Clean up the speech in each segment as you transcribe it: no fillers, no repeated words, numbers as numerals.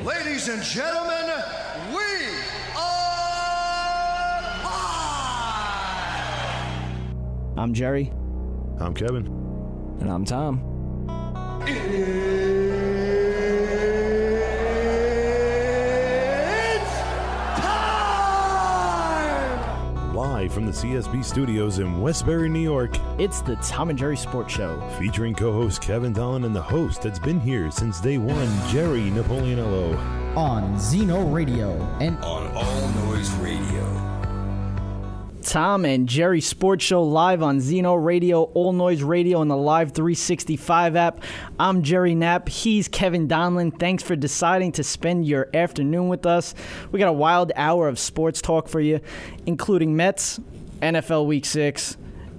Ladies and gentlemen, we are live! I'm Jerry. I'm Kevin. And I'm Tom. It's time! Live from the CSB studios in Westbury, New York. It's the Tom and Jerry Sports Show. Featuring co-host Kevin Dolan and the host that's been here since day one, Jerry Napoleonello. On Zeno Radio and on All Noise Radio. Tom and Jerry Sports Show live on Zeno Radio, All Noise Radio, and the Live 365 app. I'm Jerry Knapp. He's Kevin Donlin. Thanks for deciding to spend your afternoon with us. We got a wild hour of sports talk for you, including Mets, NFL Week 6,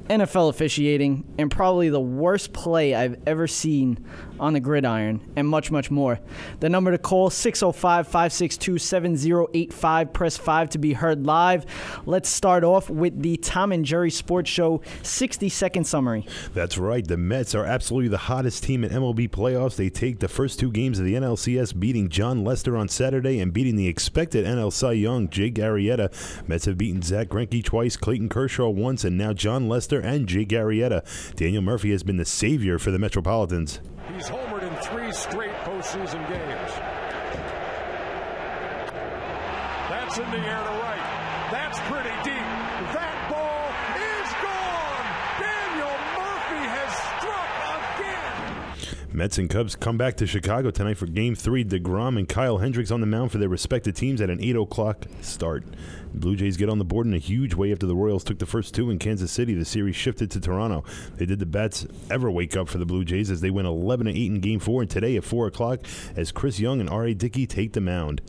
NFL officiating, and probably the worst play I've ever seen on the gridiron, and much, much more. The number to call, 605-562-7085. Press 5 to be heard live. Let's start off with the Tom and Jerry Sports Show 60-second summary. That's right. The Mets are absolutely the hottest team in MLB Playoffs. They take the first two games of the NLCS, beating John Lester on Saturday and beating the expected NL Cy Young, Jake Arrieta. Mets have beaten Zach Greinke twice, Clayton Kershaw once, and now John Lester and Jake Arrieta. Daniel Murphy has been the savior for the Metropolitans. He's homered in 3 straight postseason games. That's in the air to right. That's pretty deep. That ball is gone. Daniel Murphy has struck again. Mets and Cubs come back to Chicago tonight for Game 3. DeGrom and Kyle Hendricks on the mound for their respective teams at an 8 o'clock start. The Blue Jays get on the board in a huge way after the Royals took the first 2 in Kansas City. The series shifted to Toronto. They did the bats ever wake up for the Blue Jays as they win 11-8 in Game 4. And today at 4 o'clock as Chris Young and R.A. Dickey take the mound.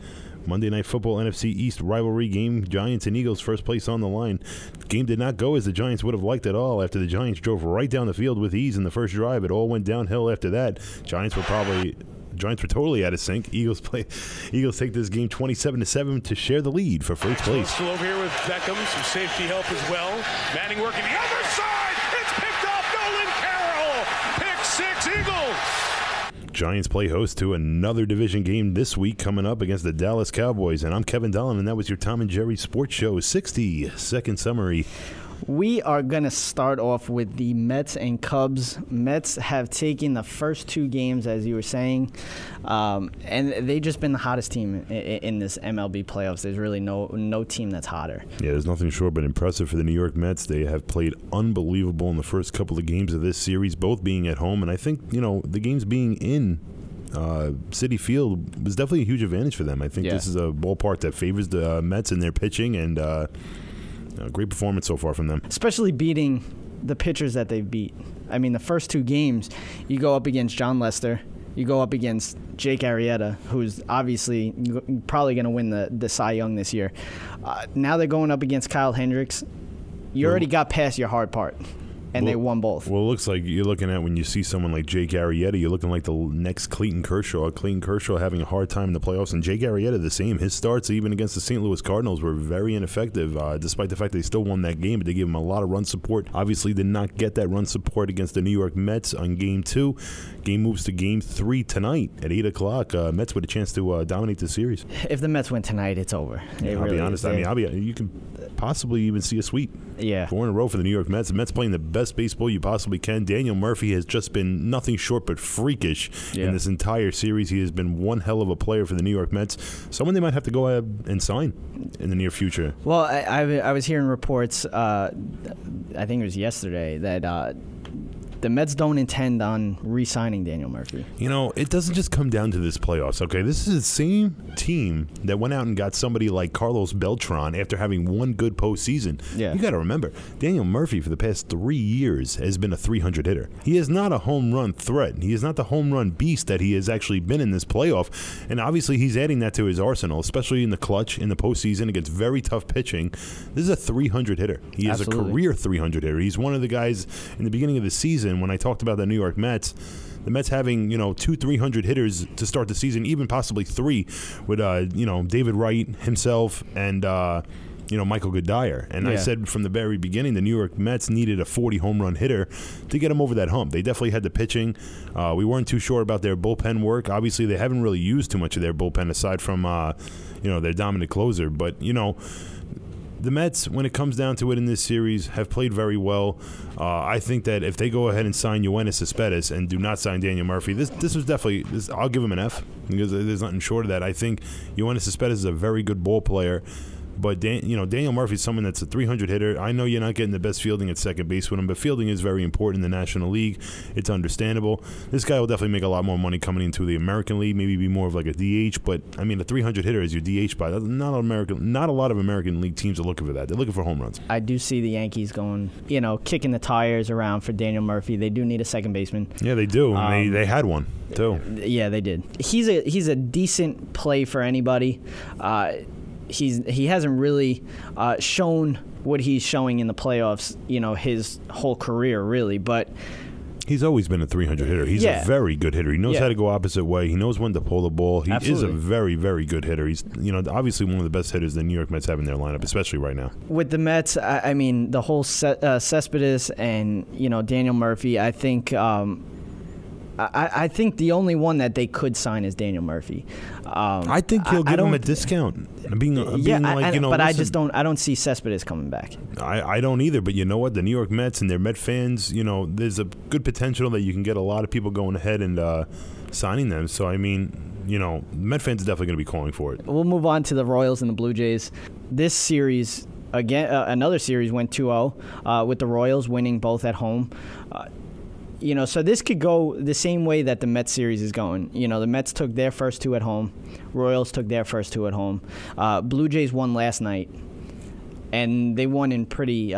Monday Night Football NFC East rivalry game, Giants and Eagles first place on the line. The game did not go as the Giants would have liked at all after the Giants drove right down the field with ease in the first drive. It all went downhill after that. Giants were totally out of sync. Eagles take this game 27-7 to share the lead for first place. Still over here with Beckham, some safety help as well. Manning working the other side. It's picked off. Nolan Carroll. Pick 6 Eagles. Giants play host to another division game this week coming up against the Dallas Cowboys. And I'm Kevin Dolan, and that was your Tom and Jerry Sports Show 60-second summary. We are going to start off with the Mets and Cubs. Mets have taken the first 2 games, as you were saying, and they've just been the hottest team in this MLB playoffs. There's really no team that's hotter. Yeah, there's nothing short but impressive for the New York Mets. They have played unbelievable in the first couple of games of this series, both being at home. And I think, the games being in Citi Field was definitely a huge advantage for them. I think this is a ballpark that favors the Mets in their pitching, and great performance so far from them. Especially beating the pitchers that they've beat. I mean, the first 2 games, you go up against John Lester, you go up against Jake Arrieta, who's obviously probably going to win the Cy Young this year. Now they're going up against Kyle Hendricks. You already got past your hard part. And they won both. Well, it looks like you're looking at, when you see someone like Jake Arrieta, you're looking like the next Clayton Kershaw. Clayton Kershaw having a hard time in the playoffs, and Jake Arrieta the same. His starts, even against the St. Louis Cardinals, were very ineffective, despite the fact they still won that game, but they gave him a lot of run support. Obviously did not get that run support against the New York Mets on Game 2. Game moves to Game 3 tonight at 8 o'clock. Mets with a chance to dominate the series. If the Mets win tonight, it's over. I'll be honest. You can possibly even see a sweep. Yeah. 4 in a row for the New York Mets. The Mets playing the best baseball you possibly can. Daniel Murphy has just been nothing short but freakish in this entire series. He has been one hell of a player for the New York Mets. Someone they might have to go ahead and sign in the near future. Well, I was hearing reports, I think it was yesterday, that the Mets don't intend on re-signing Daniel Murphy. It doesn't just come down to this playoffs, okay? This is the same team that went out and got somebody like Carlos Beltran after having one good postseason. Yeah. You got to remember, Daniel Murphy for the past 3 years has been a 300 hitter. He is not a home run threat. He is not the home run beast that he has actually been in this playoff. And obviously he's adding that to his arsenal, especially in the clutch, in the postseason against very tough pitching. This is a 300 hitter. He is a career 300 hitter. He's one of the guys in the beginning of the season when I talked about the New York Mets, the Mets having 2 300 hitters to start the season, even possibly 3, with David Wright himself and Michael Goodire. And I said from the very beginning, the New York Mets needed a 40 home run hitter to get them over that hump. They definitely had the pitching. We weren't too sure about their bullpen work. Obviously, they haven't really used too much of their bullpen aside from their dominant closer. But the Mets, when it comes down to it in this series, have played very well. I think that if they go ahead and sign Yoenis Cespedes and do not sign Daniel Murphy, this was definitely I'll give him an F because there's nothing short of that. I think Yoenis Cespedes is a very good ball player. But Daniel Murphy's someone that's a 300 hitter. I know you're not getting the best fielding at second base with him, but fielding is very important in the National League. It's understandable. This guy will definitely make a lot more money coming into the American League, maybe be more of like a DH. But a 300 hitter is your DH spot. Not a lot of American League teams are looking for that. They're looking for home runs. I do see the Yankees going, kicking the tires around for Daniel Murphy. They do need a second baseman. Yeah, they do. They had one too. Yeah, they did. He's a decent play for anybody. He hasn't really shown what he's showing in the playoffs, his whole career, really. But he's always been a 300 hitter. He's a very good hitter. He knows how to go opposite way. He knows when to pull the ball. He is a very, very good hitter. He's, obviously one of the best hitters the New York Mets have in their lineup, especially right now. With the Mets, the whole Cespedes and, Daniel Murphy, I think I think the only one that they could sign is Daniel Murphy. I think he'll give him a discount. But I just don't. I don't see Cespedes coming back. I don't either. But you know what? The New York Mets and their Met fans, there's a good potential that you can get a lot of people going ahead and signing them. So Met fans are definitely going to be calling for it. We'll move on to the Royals and the Blue Jays. This series again, another series went 2-0 with the Royals winning both at home. So this could go the same way that the Mets series is going. The Mets took their first two at home. Royals took their first two at home. Blue Jays won last night, and they won in pretty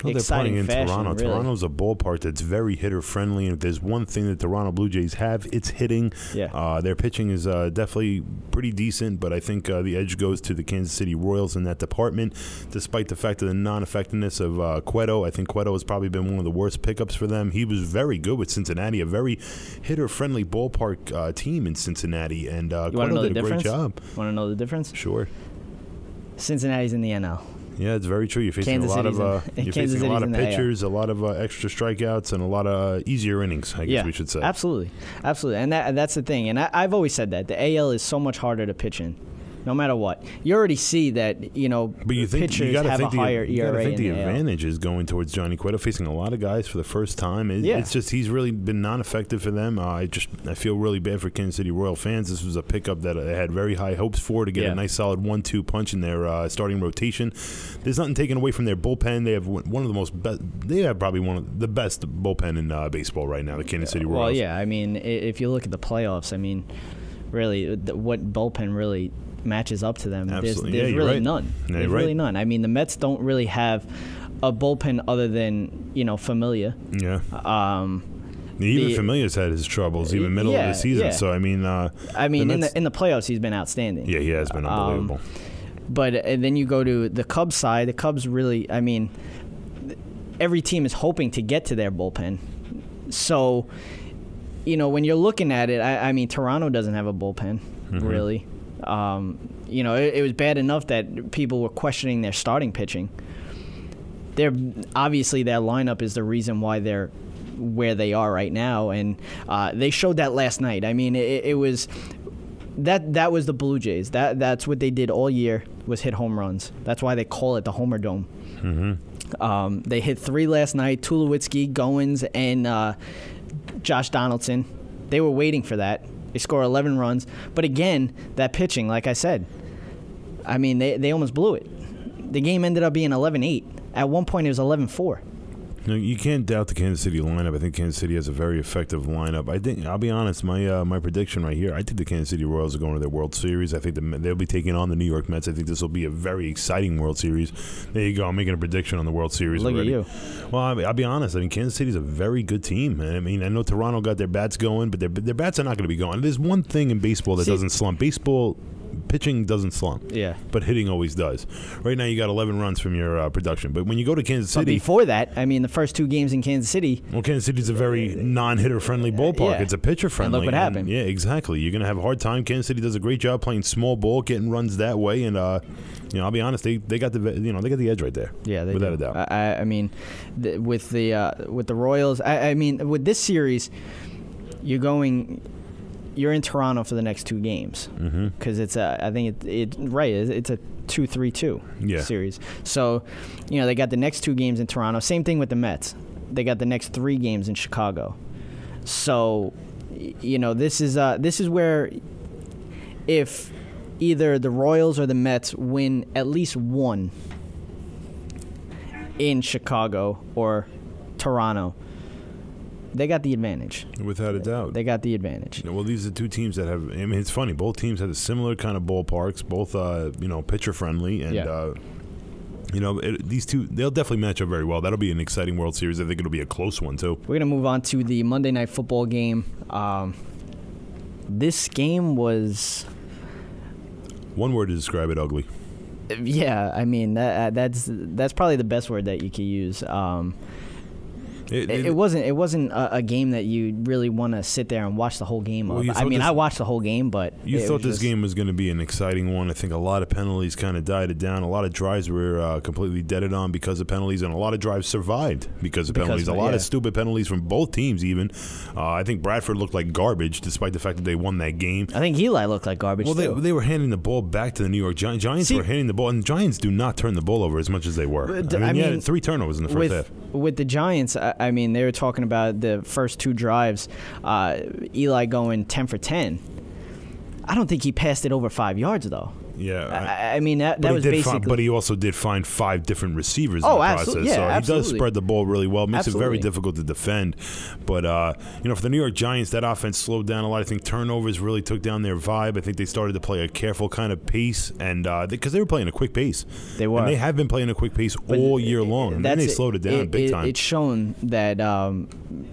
exciting they're playing in fashion. Toronto. Really. Toronto's a ballpark that's very hitter-friendly, and if there's one thing that Toronto Blue Jays have, it's hitting. Yeah. Their pitching is definitely pretty decent, but I think the edge goes to the Kansas City Royals in that department, despite the fact of the non-effectiveness of Cueto. I think Cueto has probably been one of the worst pickups for them. He was very good with Cincinnati, a very hitter-friendly ballpark team in Cincinnati, and Cueto did a great job. Want to know the difference? Sure. Cincinnati's in the NL. Yeah, it's very true. You're facing a lot of pitchers, a lot of extra strikeouts, and a lot of easier innings, I guess we should say. Absolutely. And that's the thing. And I've always said that. The AL is so much harder to pitch in, no matter what. You already see that, but you think, pitchers have a higher ERA in the AL. The advantage is going towards Johnny Cueto, facing a lot of guys for the first time. It's just he's really been non-effective for them. I feel really bad for Kansas City Royal fans. This was a pickup that they had very high hopes for to get a nice solid 1-2 punch in their starting rotation. There's nothing taken away from their bullpen. They have one of the most. They have probably one of the best bullpen in baseball right now. The Kansas City Royals. Well, yeah. If you look at the playoffs, really, what bullpen really matches up to them? There's really none. Yeah, there's really none. The Mets don't really have a bullpen other than Familia. Yeah. Even Familia's had his troubles, even middle of the season. Yeah. So in the playoffs, he's been outstanding. Yeah, he has been unbelievable. But then you go to the Cubs side. The Cubs really, every team is hoping to get to their bullpen. So, when you're looking at it, Toronto doesn't have a bullpen, really. It was bad enough that people were questioning their starting pitching. Obviously, their lineup is the reason why they're where they are right now, and they showed that last night. It was that was the Blue Jays. That's what they did all year, was hit home runs. That's why they call it the Homer Dome. Mm-hmm. They hit 3 last night: Tulowitzki, Goins, and Josh Donaldson. They were waiting for that. They score 11 runs. But again, that pitching, like I said, they almost blew it. The game ended up being 11-8. At one point, it was 11-4. No, you can't doubt the Kansas City lineup. I think Kansas City has a very effective lineup. I think, I'll be honest, my prediction right here, I think the Kansas City Royals are going to their World Series. I think they'll be taking on the New York Mets. I think this will be a very exciting World Series. There you go. I'm making a prediction on the World Series already. Look at you. Well, I'll be honest. Kansas City's a very good team. I know Toronto got their bats going, but their bats are not going to be going. There's one thing in baseball that doesn't slump. Baseball pitching doesn't slump. Yeah. But hitting always does. Right now you got 11 runs from your production. But when you go to Kansas But City... before that, I mean, the first 2 games in Kansas City... Well, Kansas City's a very non-hitter-friendly ballpark. Yeah. It's a pitcher-friendly. And look what happened. Yeah, exactly. You're going to have a hard time. Kansas City does a great job playing small ball, getting runs that way. And, I'll be honest, they got the edge right there. Yeah, they without do. a doubt. I mean, with the Royals, I mean, with this series, you're in Toronto for the next 2 games because it's it's a 2-3-2 series. So, they got the next 2 games in Toronto. Same thing with the Mets. They got the next 3 games in Chicago. So, this is where if either the Royals or the Mets win at least one in Chicago or Toronto, they got the advantage. Without a doubt. They got the advantage. Well, these are 2 teams that have, I mean, it's funny. Both teams have a similar kind of ballparks, both, pitcher-friendly. And, these 2, they'll definitely match up very well. That'll be an exciting World Series. I think it'll be a close one, too. We're going to move on to the Monday Night Football game. This game was... One word to describe it, ugly. Yeah, I mean, that's probably the best word that you could use. It wasn't a game that you really want to sit there and watch the whole game of. I watched the whole game, but you thought this game was going to be an exciting one. I think a lot of penalties kind of died it down. A lot of drives were completely deaded on because of penalties, and a lot of drives survived because of penalties. A lot of stupid penalties from both teams. Even I think Bradford looked like garbage, despite the fact that they won that game. I think Eli looked like garbage. Well, they were handing the ball back to the New York Giants. Giants were handing the ball, and the Giants do not turn the ball over as much as they were. I mean, 3 turnovers in the first half. With the Giants, I mean, they were talking about the first 2 drives, Eli going 10 for 10. I don't think he passed it over 5 yards, though. Yeah, I mean that was basically. But he also did find 5 different receivers in the process. Yeah, so absolutely. He does spread the ball really well. Makes it very difficult to defend. But for the New York Giants, that offense slowed down a lot. I think turnovers really took down their vibe. I think they started to play a careful kind of pace, and because they were playing a quick pace. They were. And they have been playing a quick pace all year long. And then they slowed it down big time. It's shown that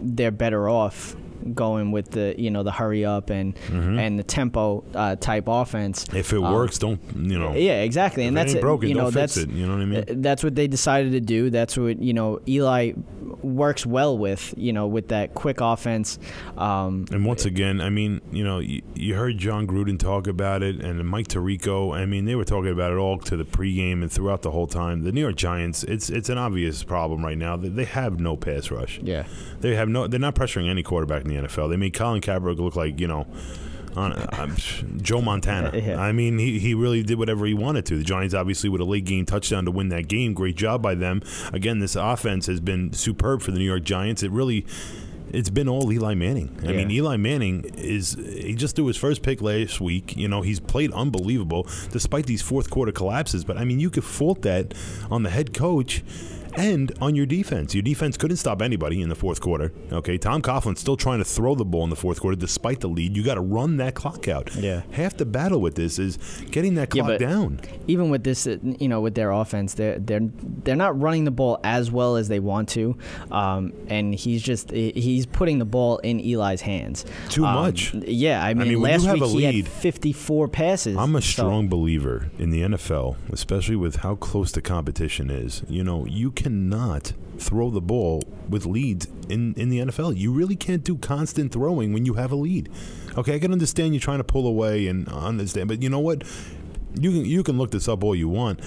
they're better off going with the hurry up and the tempo type offense. If it works, don't. Yeah, exactly, and that's broken. Don't fix it. You know what I mean? That's what they decided to do. That's what Eli works well with. With that quick offense. And once again, I mean, you heard John Gruden talk about it, and Mike Tirico. I mean, they were talking about it all to the pregame and throughout the whole time. The New York Giants, it's an obvious problem right now. They have no pass rush. Yeah, they have no. They're not pressuring any quarterback in the NFL. They made Colin Kaepernick look like Joe Montana. Yeah. I mean, he really did whatever he wanted to. The Giants obviously with a late game touchdown to win that game. Great job by them. Again, this offense has been superb for the New York Giants. It's been all Eli Manning. I mean, Eli Manning he just threw his first pick last week. He's played unbelievable despite these fourth quarter collapses. But I mean, you could fault that on the head coach and on your defense. Your defense couldn't stop anybody in the fourth quarter. Okay, Tom Coughlin's still trying to throw the ball in the fourth quarter despite the lead. You got to run that clock out. Yeah. Half the battle with this is getting that clock down. Even with this, with their offense, they're not running the ball as well as they want to, and he's putting the ball in Eli's hands. Too much. Yeah, I mean last week he had 54 passes. I'm a strong believer in the NFL, especially with how close the competition is. You cannot throw the ball with leads in the NFL. You really can't do constant throwing when you have a lead. Okay, I can understand you trying to pull away and understand, but you know what? You can look this up all you want.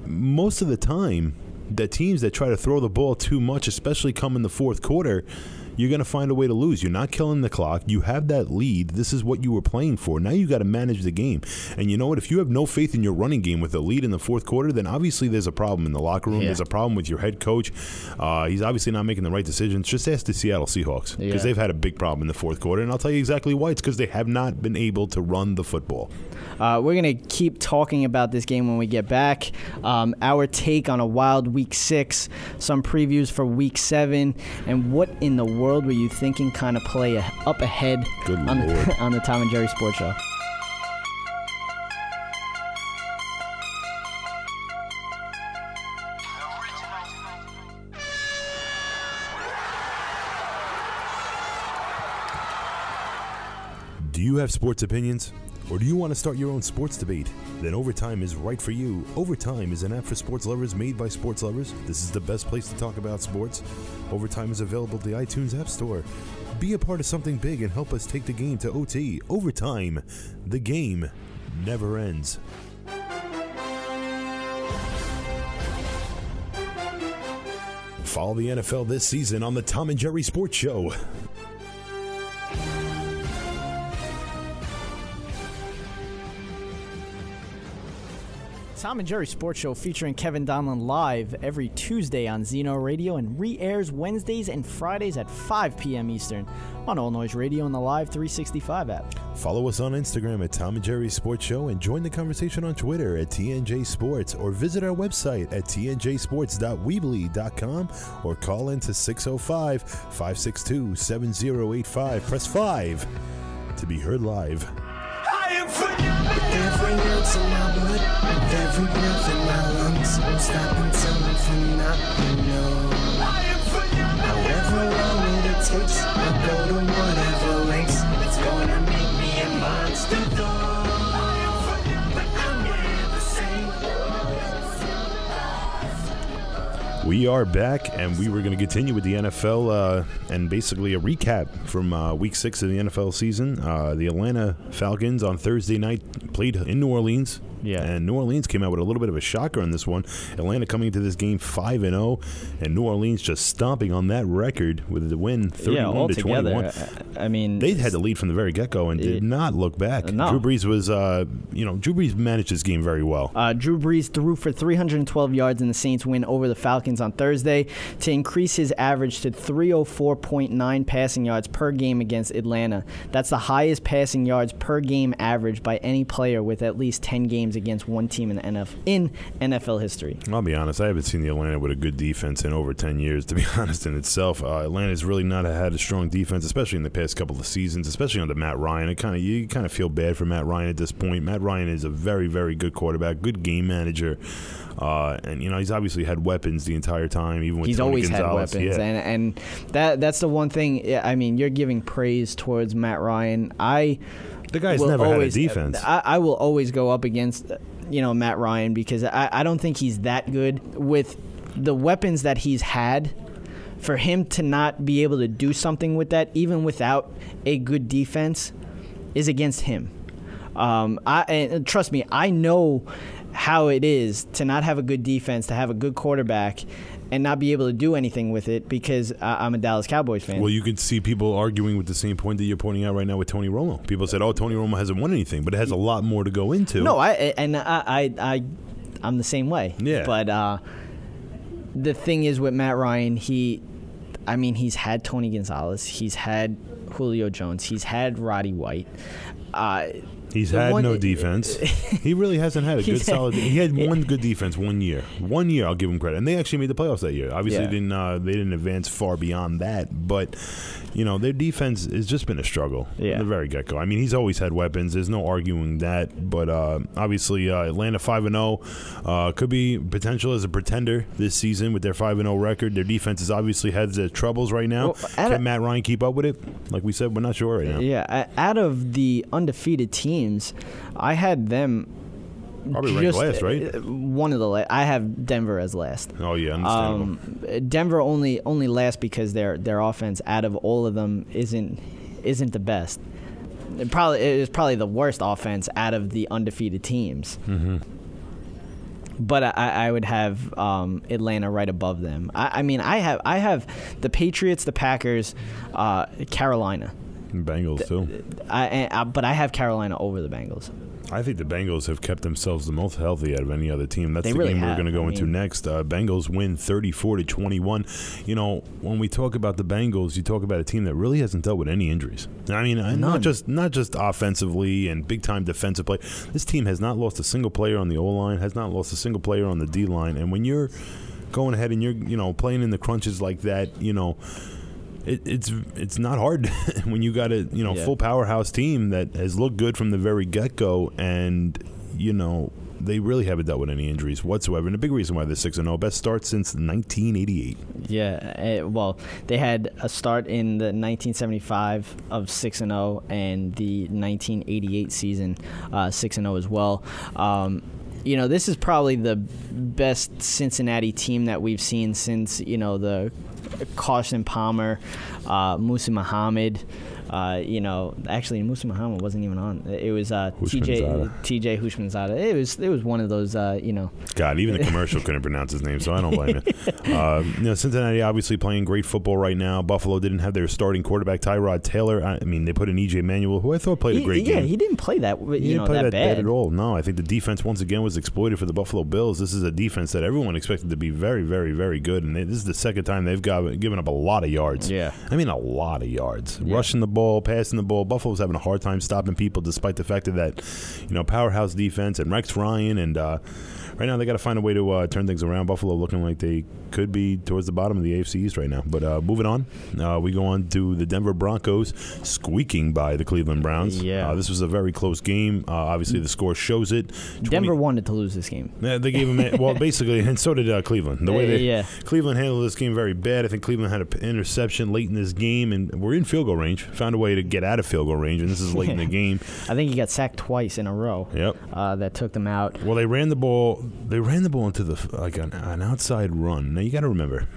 Most of the time, the teams that try to throw the ball too much, especially come in the fourth quarter, you're going to find a way to lose. You're not killing the clock. You have that lead. This is what you were playing for. Now you got to manage the game. And you know what? If you have no faith in your running game with a lead in the fourth quarter, then obviously there's a problem in the locker room. Yeah. There's a problem with your head coach. He's obviously not making the right decisions. Just ask the Seattle Seahawks because they've had a big problem in the fourth quarter. And I'll tell you exactly why. It's because they have not been able to run the football. We're going to keep talking about this game when we get back. Our take on a wild Week 6, some previews for Week 7, and what in the world were you thinking kind of play up ahead on the Tom and Jerry Sports Show. Do you have sports opinions? Or do you want to start your own sports debate? Then Overtime is right for you. Overtime is an app for sports lovers made by sports lovers. This is the best place to talk about sports. Overtime is available at the iTunes App Store. Be a part of something big and help us take the game to OT. Overtime. The game never ends. Follow the NFL this season on the Tom and Jerry Sports Show. Tom and Jerry Sports Show featuring Kevin Donlin live every Tuesday on Zeno Radio and re-airs Wednesdays and Fridays at 5 p.m. Eastern on All Noise Radio and the Live 365 app. Follow us on Instagram at Tom and Jerry Sports Show and join the conversation on Twitter at TNJ Sports or visit our website at tnjsports.weebly.com or call in to 605-562-7085. Press 5 to be heard live. Every ounce of my blood, every breath in my lungs, won't stop until I'm phenomenal. However long it takes, I'll go to whatever lengths. It's gonna make me a monster though, but I'm never sane. We are back, and we were going to continue with the NFL and basically a recap from Week 6 of the NFL season. The Atlanta Falcons on Thursday night played in New Orleans. Yeah. And New Orleans came out with a little bit of a shocker on this one. Atlanta coming into this game 5-0, and New Orleans just stomping on that record with the win 31-21. I mean, they had the lead from the very get-go and did not look back. No. Drew Brees was, Drew Brees managed this game very well. Drew Brees threw for 312 yards in the Saints win over the Falcons on Thursday to increase his average to 304.9 passing yards per game against Atlanta. That's the highest passing yards per game average by any player with at least 10 games against one team in NFL history. I'll be honest, I haven't seen the Atlanta with a good defense in over 10 years, to be honest, in itself. Atlanta's really not had a strong defense, especially in the past couple of seasons, especially under Matt Ryan. You kind of feel bad for Matt Ryan at this point. Matt Ryan is a very, very good quarterback, good game manager. And he's obviously had weapons the entire time, even with he's Tony always Gonzalez. had weapons, yeah. and that's the one thing. I mean, you're giving praise towards Matt Ryan. The guy's never had a defense. I will always go up against Matt Ryan because I don't think he's that good with the weapons that he's had. For him to not be able to do something with that, even without a good defense, is against him. And trust me, I know how it is to not have a good defense, to have a good quarterback, and not be able to do anything with it because I'm a Dallas Cowboys fan. Well, you can see people arguing with the same point that you're pointing out right now with Tony Romo. People said, "Oh, Tony Romo hasn't won anything," but it has a lot more to go into. No, I'm the same way. Yeah. But the thing is with Matt Ryan, he's had Tony Gonzalez, he's had Julio Jones, he's had Roddy White. He's had no defense. He really hasn't had a good solid. He had one good defense 1 year. 1 year, I'll give him credit, and they actually made the playoffs that year. Obviously, they didn't advance far beyond that, but their defense has just been a struggle from the very get-go. I mean, he's always had weapons. There's no arguing that, but obviously, Atlanta 5-0 could be potential as a pretender this season with their 5-0 record. Their defense has obviously had their troubles right now. Can Matt Ryan keep up with it? Like we said, we're not sure right now. Yeah, out of the undefeated teams, I had them probably ranked last, right? One of the last. I have Denver as last. Oh yeah, understandable. Denver only last because their offense out of all of them isn't the best. It is probably the worst offense out of the undefeated teams. Mm-hmm. But I would have Atlanta right above them. I have the Patriots, the Packers, Carolina. Bengals too. But I have Carolina over the Bengals. I think the Bengals have kept themselves the most healthy out of any other team. That's the really game have. we're going to go into next. Bengals win 34-21. When we talk about the Bengals, you talk about a team that really hasn't dealt with any injuries. I mean, not just offensively and big time defensive play. This team has not lost a single player on the O line, has not lost a single player on the D line. And when you're going ahead and you're playing in the crunches like that, It's not hard when you got a full powerhouse team that has looked good from the very get-go, and they really haven't dealt with any injuries whatsoever. And a big reason why they're 6-0, best start since 1988. Yeah, well, they had a start in the 1975 of 6-0 and the 1988 season 6-0 as well. This is probably the best Cincinnati team that we've seen since, the Carson Palmer, Musa Muhammad. Actually, Musa Muhammad wasn't even on. It was TJ Houshmandzadeh. It was one of those, God, even the commercial couldn't pronounce his name, so I don't blame it. Cincinnati obviously playing great football right now. Buffalo didn't have their starting quarterback, Tyrod Taylor. I mean, they put in E.J. Manuel, who I thought played a great game. Yeah, he didn't play that, he didn't play that bad at all. No, I think the defense, once again, was exploited for the Buffalo Bills. This is a defense that everyone expected to be very, very, very good, and this is the second time they've given up a lot of yards. Yeah. I mean, a lot of yards. Yeah. Rushing the ball, passing the ball. Buffalo's having a hard time stopping people, despite the fact that powerhouse defense and Rex Ryan, and right now they got to find a way to turn things around. Buffalo looking like they could be towards the bottom of the AFC East right now. But moving on, we go on to the Denver Broncos squeaking by the Cleveland Browns. Yeah, this was a very close game. Obviously, the score shows it. Denver wanted to lose this game. They gave them basically, and so did Cleveland. The way Cleveland handled this game very bad. I think Cleveland had an interception late in this game, and we're in field goal range. Found a way to get out of field goal range, and this is late in the game. I think he got sacked twice in a row. Yep. That took them out. Well, they ran the ball. They ran the ball into an outside run. Now you got to remember,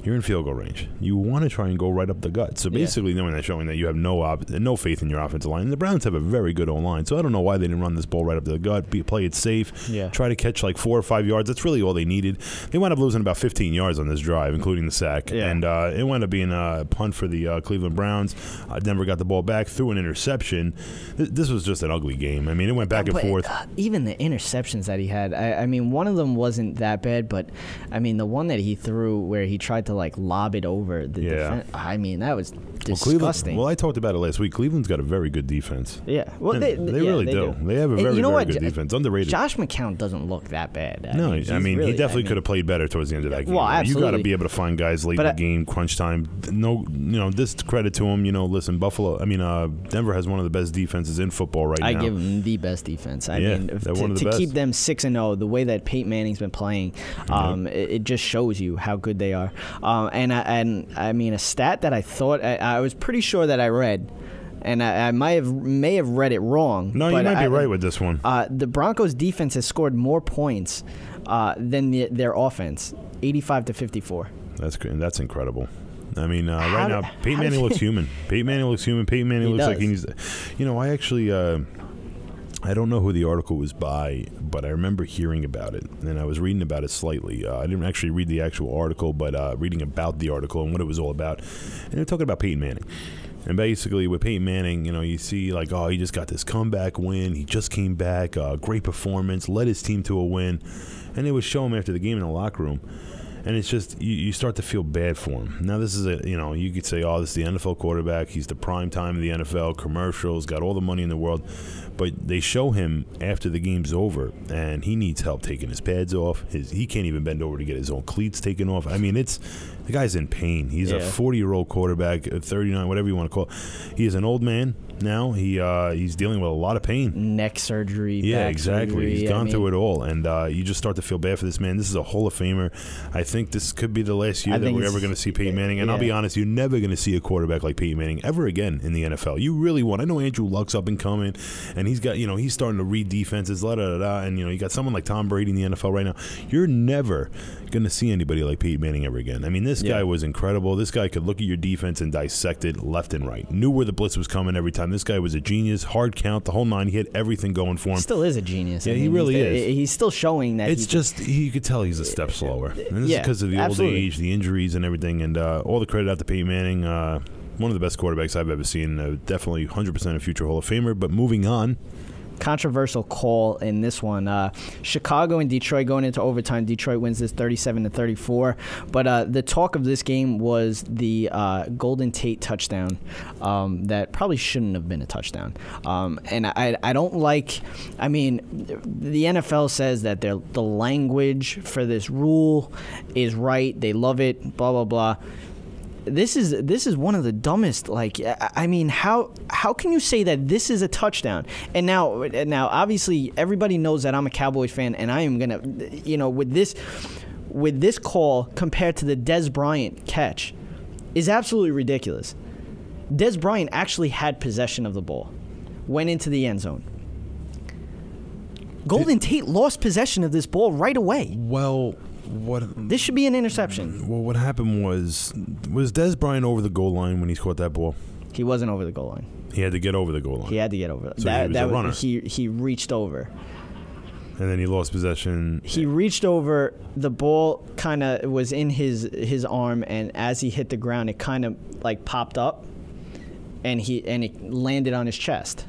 you're in field goal range. You want to try and go right up the gut. So basically, knowing that, showing that you have no faith in your offensive line. And the Browns have a very good O-line, so I don't know why they didn't run this ball right up the gut. Play it safe. Yeah. Try to catch like 4 or 5 yards. That's really all they needed. They wound up losing about 15 yards on this drive, including the sack. Yeah. And it wound up being a punt for the Cleveland Browns. Denver got the ball back, threw an interception. This was just an ugly game. I mean, it went back and forth. Even the interceptions that he had, I mean, one of them wasn't that bad, but I mean, the one that he threw where he tried to lob it over the defense. I mean, that was disgusting. Well, I talked about it last week. Cleveland's got a very good defense. Yeah. Well, they really do. They have a very, very good defense. Underrated. Josh McCown doesn't look that bad. I mean, he definitely could have played better towards the end of that game. Well, absolutely. You got to be able to find guys late in the game, crunch time. This credit to him. Listen, Denver has one of the best defenses in football right now. I give them the best defense. I mean, to keep them 6-0, the way that Peyton Manning's been playing, it just shows you how good they are. And I mean, a stat that I thought I was pretty sure that I read, and I may have read it wrong. No, you might be right with this one. The Broncos' defense has scored more points than their offense, 85-54. That's incredible. I mean, right now, Peyton Manning looks human. Peyton Manning looks human. Peyton Manning looks like he needs. I actually. I don't know who the article was by, but I remember hearing about it, and I was reading about it slightly. I didn't actually read the actual article, but reading about the article and what it was all about. And they're talking about Peyton Manning. And basically, with Peyton Manning, you see he just got this comeback win. He just came back, great performance, led his team to a win. And they would show him after the game in the locker room. And it's just, you start to feel bad for him. Now, this is you could say, this is the NFL quarterback. He's the prime time of the NFL, commercials, got all the money in the world. But they show him after the game's over, and he needs help taking his pads off. He can't even bend over to get his own cleats taken off. I mean, the guy's in pain. He's a 40-year-old quarterback, 39, whatever you want to call it. He is an old man now. He's dealing with a lot of pain. Neck surgery, yeah, back exactly. surgery. He's gone through it all, and you just start to feel bad for this man. This is a Hall of Famer. I think this could be the last year that we're ever going to see Peyton Manning. And I'll be honest, you're never going to see a quarterback like Peyton Manning ever again in the NFL. You really won't. I know Andrew Luck's up and coming, and he's got he's starting to read defenses, and you got someone like Tom Brady in the NFL right now. You're never going to see anybody like Peyton Manning ever again. I mean, this guy was incredible. This guy could look at your defense and dissect it left and right. Knew where the blitz was coming every time. This guy was a genius. Hard count, the whole nine. He had everything going for him. He still is a genius. Yeah, he really is. He's still showing that. It's just, you could tell he's a step slower. And this is because of the old age, the injuries and everything. And all the credit out to Peyton Manning. One of the best quarterbacks I've ever seen. Definitely 100% a future Hall of Famer. But moving on. Controversial call in this one. Chicago and Detroit going into overtime. Detroit wins this 37-34. But the talk of this game was the Golden Tate touchdown that probably shouldn't have been a touchdown. And I don't like. I mean, the NFL says that the language for this rule is right. They love it. Blah blah blah. this is one of the dumbest. Like, I mean, how can you say that this is a touchdown? And now, obviously, everybody knows that I'm a Cowboys fan, and I am gonna, with this call compared to the Dez Bryant catch, is absolutely ridiculous. Dez Bryant actually had possession of the ball, went into the end zone. Golden Tate lost possession of this ball right away. Well, this should be an interception. Well, what happened was Dez Bryant over the goal line when he caught that ball? He wasn't over the goal line. He had to get over the goal line. He had to get over. So he was a runner. He reached over. And then he lost possession. He reached over. The ball kind of was in his arm, and as he hit the ground, it kind of like popped up, and it landed on his chest.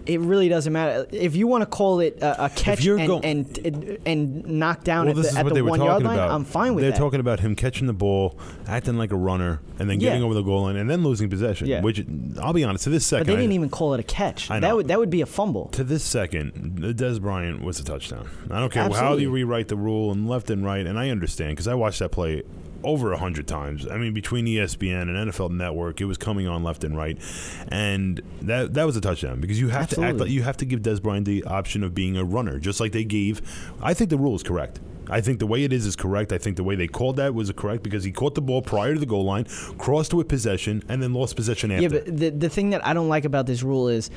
It really doesn't matter if you want to call it a catch and knock down at the 1 yard line. I'm fine with that. They're talking about him catching the ball, acting like a runner, and then getting over the goal line, and then losing possession. Yeah. Which, I'll be honest, to this second, but they didn't even call it a catch. I know. That would be a fumble. To this second, Dez Bryant was a touchdown. I don't care how you rewrite the rule and left and right, and I understand because I watched that play over 100 times. I mean, between ESPN and NFL Network, it was coming on left and right, and that was a touchdown because you have to act like you have to give Dez Bryant the option of being a runner, just like they gave. I think the rule is correct. I think the way it is correct. I think the way they called that was correct because he caught the ball prior to the goal line, crossed with possession, and then lost possession after. Yeah, but the thing that I don't like about this rule is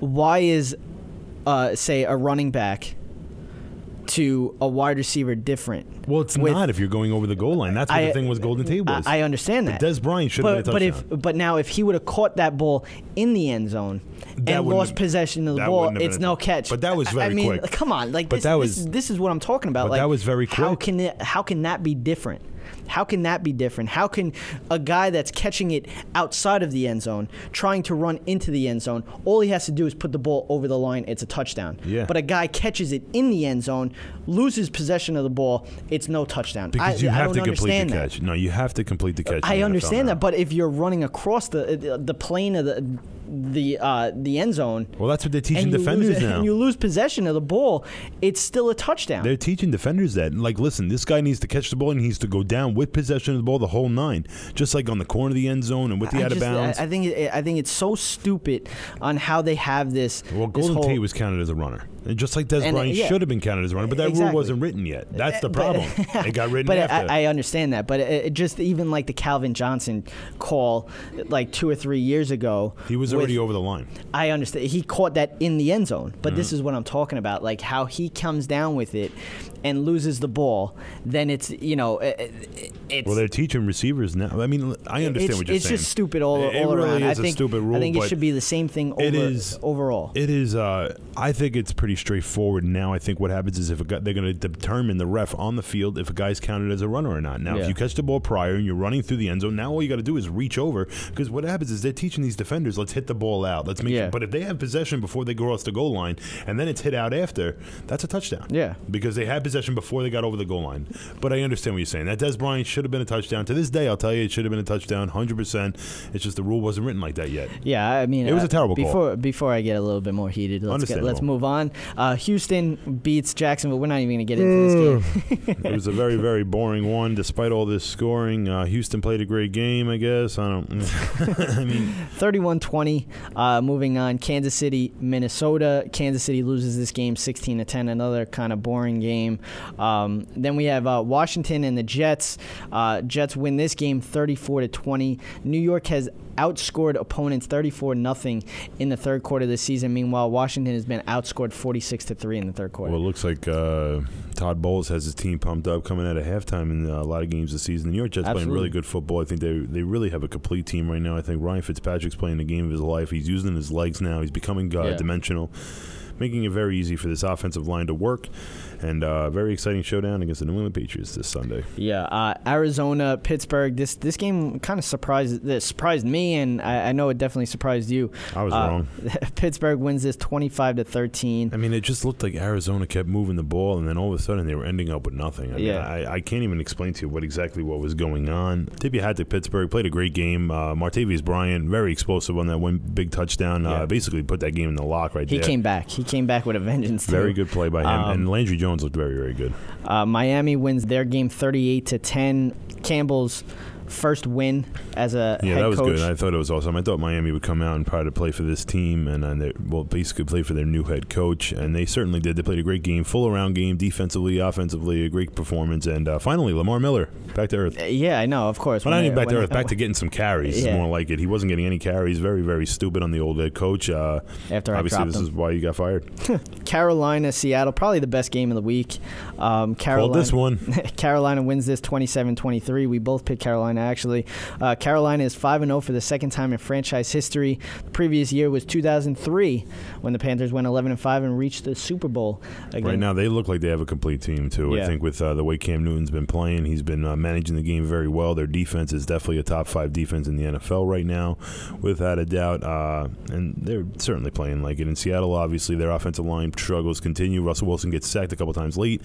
why is, say, a running back to a wide receiver different? Well, it's not if you're going over the goal line. That's what the thing was Golden Tate was. I understand that. But Dez Bryant should have been a touchdown. But now if he would have caught that ball in the end zone and lost possession of the ball, it's no catch. But that was very quick. Come on. Like, this is what I'm talking about. But like, that was very quick. How can that be different? How can that be different? How can a guy that's catching it outside of the end zone, trying to run into the end zone, all he has to do is put the ball over the line, it's a touchdown. Yeah. But a guy catches it in the end zone, loses possession of the ball, it's no touchdown. Because you have to complete the catch. No, you have to complete the catch. I understand that, but if you're running across the plane of the end zone, well, that's what they're teaching defenders now. And you lose possession of the ball, it's still a touchdown. They're teaching defenders that. Like, listen, this guy needs to catch the ball and he needs to go down with possession of the ball the whole nine, just like on the corner of the end zone and with the out of bounds. I think it's so stupid on how they have this. Well, Golden Tate was counted as a runner, and just like Dez Bryant should have been counted as a runner, but that rule wasn't written yet. That's the problem. It got written after. I understand that, but it just even like the Calvin Johnson call, like 2 or 3 years ago, he was already over the line. I understand. He caught that in the end zone, but this is what I'm talking about, like how he comes down with it and loses the ball. Then it's well, they're teaching receivers now. I mean, I understand what you're saying. It's just stupid all around. It really is a stupid rule. I think it should be the same thing overall. It is. I think it's pretty straightforward now. I think what happens is they're going to determine the ref on the field if a guy's counted as a runner or not. Now, if you catch the ball prior and you're running through the end zone, now all you got to do is reach over, because what happens is they're teaching these defenders, let's hit the ball out. Let's make it. But if they have possession before they go across the goal line and then it's hit out after, that's a touchdown. Yeah. Because they had possession before they got over the goal line. But I understand what you're saying. That Dez Bryant should have been a touchdown. To this day, I'll tell you, it should have been a touchdown, 100%. It's just the rule wasn't written like that yet. Yeah, I mean, it was a terrible call. Before I get a little bit more heated, let's move on. Houston beats Jacksonville. We're not even going to get into this game. It was a very, very boring one, despite all this scoring. Houston played a great game, I guess. I don't. I mean, 31-20. Moving on, Kansas City, Minnesota. Kansas City loses this game 16-10. Another kind of boring game. Then we have Washington and the Jets. Jets win this game 34-20. New York has outscored opponents 34-0 in the third quarter of the season. Meanwhile, Washington has been outscored 46-3 in the third quarter. Well, it looks like Todd Bowles has his team pumped up coming out of halftime in a lot of games this season. The New York Jets playing really good football. I think they really have a complete team right now. I think Ryan Fitzpatrick's playing the game of his life. He's using his legs now. He's becoming dimensional, making it very easy for this offensive line to work. And very exciting showdown against the New England Patriots this Sunday. Yeah, Arizona, Pittsburgh. This game kind of surprised me, and I know it definitely surprised you. I was wrong. Pittsburgh wins this 25-13. I mean, it just looked like Arizona kept moving the ball, and then all of a sudden they were ending up with nothing. I mean, I can't even explain to you what was going on. Tip your hat to Pittsburgh. Played a great game. Martavis Bryant, very explosive on that one big touchdown. Basically put that game in the lock right there. He came back. He came back with a vengeance, too. Very good play by him. And Landry Jones looked very, very good. Miami wins their game 38-10. Campbell's first win as a head that was coach. good. I thought it was awesome. I thought Miami would come out and try to play for this team and basically play for their new head coach, and they certainly did. They played a great game, full-around game, defensively, offensively, a great performance, and finally, Lamar Miller, back to earth. Yeah, I know, of course. Well, not even back to earth, back to getting some carries is Yeah. more like it. He wasn't getting any carries. Very, very stupid on the old head coach. After I obviously, dropped this him. is why you got fired. Carolina, Seattle, probably the best game of the week. Called Carolina, this one. Carolina wins this 27-23. We both picked Carolina, actually. Carolina is 5-0 for the second time in franchise history. The previous year was 2003 when the Panthers went 11-5 and reached the Super Bowl again. Right now, they look like they have a complete team, too. Yeah. I think with the way Cam Newton's been playing, he's been managing the game very well. Their defense is definitely a top 5 defense in the NFL right now, without a doubt. And they're certainly playing like it. In Seattle, obviously, their offensive line struggles continue. Russell Wilson gets sacked a couple times late.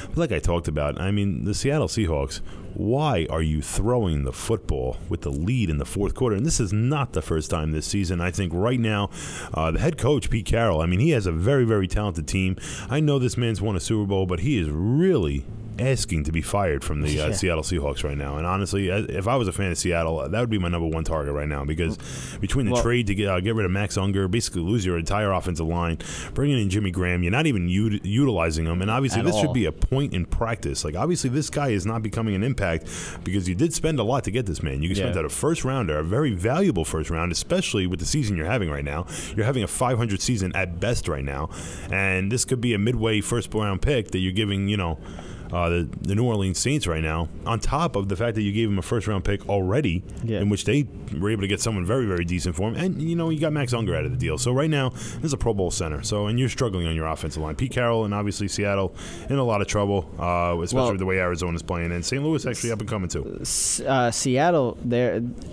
But like I talked about, I mean, the Seattle Seahawks, why are you throwing the football with the lead in the fourth quarter? And this is not the first time this season. I think right now, the head coach, Pete Carroll, I mean, he has a very, very talented team. I know this man's won a Super Bowl, but he is really asking to be fired from the Seattle Seahawks right now. And honestly, if I was a fan of Seattle, that would be my number one target right now, because between the trade to get rid of Max Unger, basically lose your entire offensive line, bringing in Jimmy Graham, you're not even utilizing him. And obviously, this should be a point in practice. Like, obviously, this guy is not becoming an impact because you did spend a lot to get this man. You spent out a first rounder, a very valuable first round, especially with the season you're having right now. You're having a 500 season at best right now. And this could be a midway first round pick that you're giving, the New Orleans Saints right now, on top of the fact that you gave him a first-round pick already, in which they were able to get someone very, very decent for him. And, you got Max Unger out of the deal. So right now, this is a Pro Bowl center. And you're struggling on your offensive line. Pete Carroll and obviously Seattle in a lot of trouble, especially with the way Arizona's playing. And St. Louis actually up and coming, too. Seattle,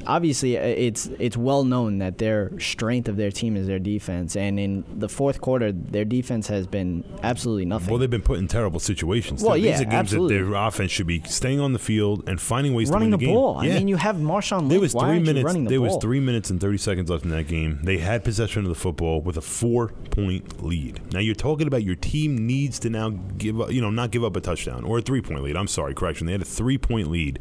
obviously, it's well known that their strength of their team is their defense. And in the fourth quarter, their defense has been absolutely nothing. Well, they've been put in terrible situations. Well, These are games absolutely. that their offense should be staying on the field and finding ways running to win the game. ball. Yeah. I mean, you have Marshawn Lynch. There was Why aren't you running the There ball? was 3 minutes and 30 seconds left in that game. They had possession of the football with a 4-point lead. Now you're talking about your team needs to now give up, not give up a touchdown or a 3-point lead. I'm sorry, correction. They had a 3-point lead.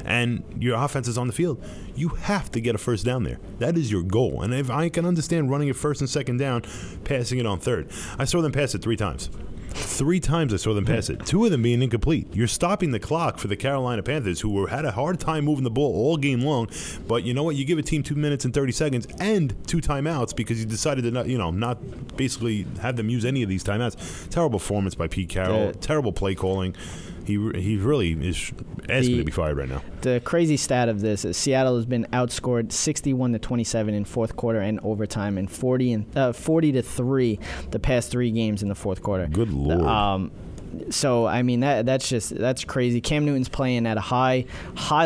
And your offense is on the field. You have to get a first down there. That is your goal. And if I can understand running it first and second down, passing it on third. I saw them pass it 3 times. 3 times I saw them pass it. 2 of them being incomplete. You're stopping the clock for the Carolina Panthers, who had a hard time moving the ball all game long. But you know what? You give a team 2 minutes and 30 seconds and 2 timeouts because you decided to not basically have them use any of these timeouts. Terrible performance by Pete Carroll. Terrible play calling. He really is asking to be fired right now. The crazy stat of this is Seattle has been outscored 61-27 in fourth quarter and overtime, and 40-3 the past 3 games in the fourth quarter. Good Lord. So I mean that's crazy. Cam Newton's playing at a high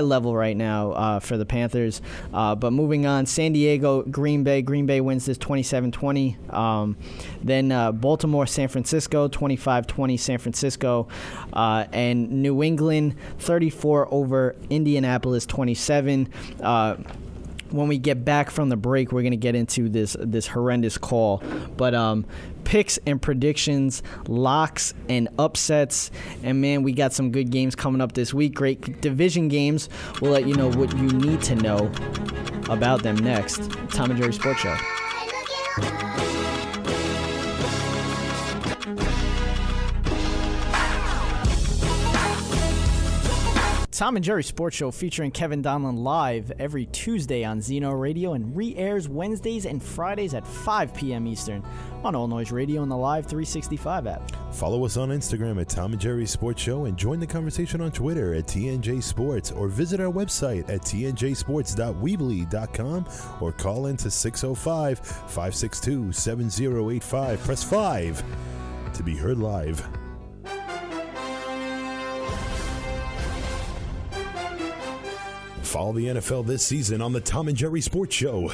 level right now for the Panthers. But moving on, San Diego, Green Bay. Green Bay wins this 27-20. Then Baltimore, San Francisco, 25-20 San Francisco, and New England 34 over Indianapolis 27. When we get back from the break, we're going to get into this horrendous call. But picks and predictions, locks and upsets. And, man, we got some good games coming up this week. Great division games. We'll let you know what you need to know about them next. Tom and Jerry Sports Show. Tom and Jerry Sports Show featuring Kevin Donlin live every Tuesday on Zeno Radio and re-airs Wednesdays and Fridays at 5 p.m. Eastern on All Noise Radio and the Live 365 app. Follow us on Instagram at Tom and Jerry Sports Show and join the conversation on Twitter at TNJ Sports, or visit our website at tnjsports.weebly.com or call in to 605-562-7085. Press 5 to be heard live. Follow the NFL this season on the Tom and Jerry Sports Show.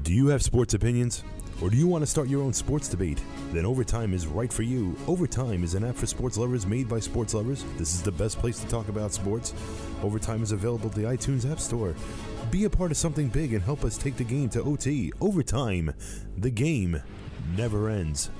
Do you have sports opinions? Or do you want to start your own sports debate? Then Overtime is right for you. Overtime is an app for sports lovers made by sports lovers. This is the best place to talk about sports. Overtime is available at the iTunes App Store. Be a part of something big and help us take the game to OT. Overtime. The game never ends.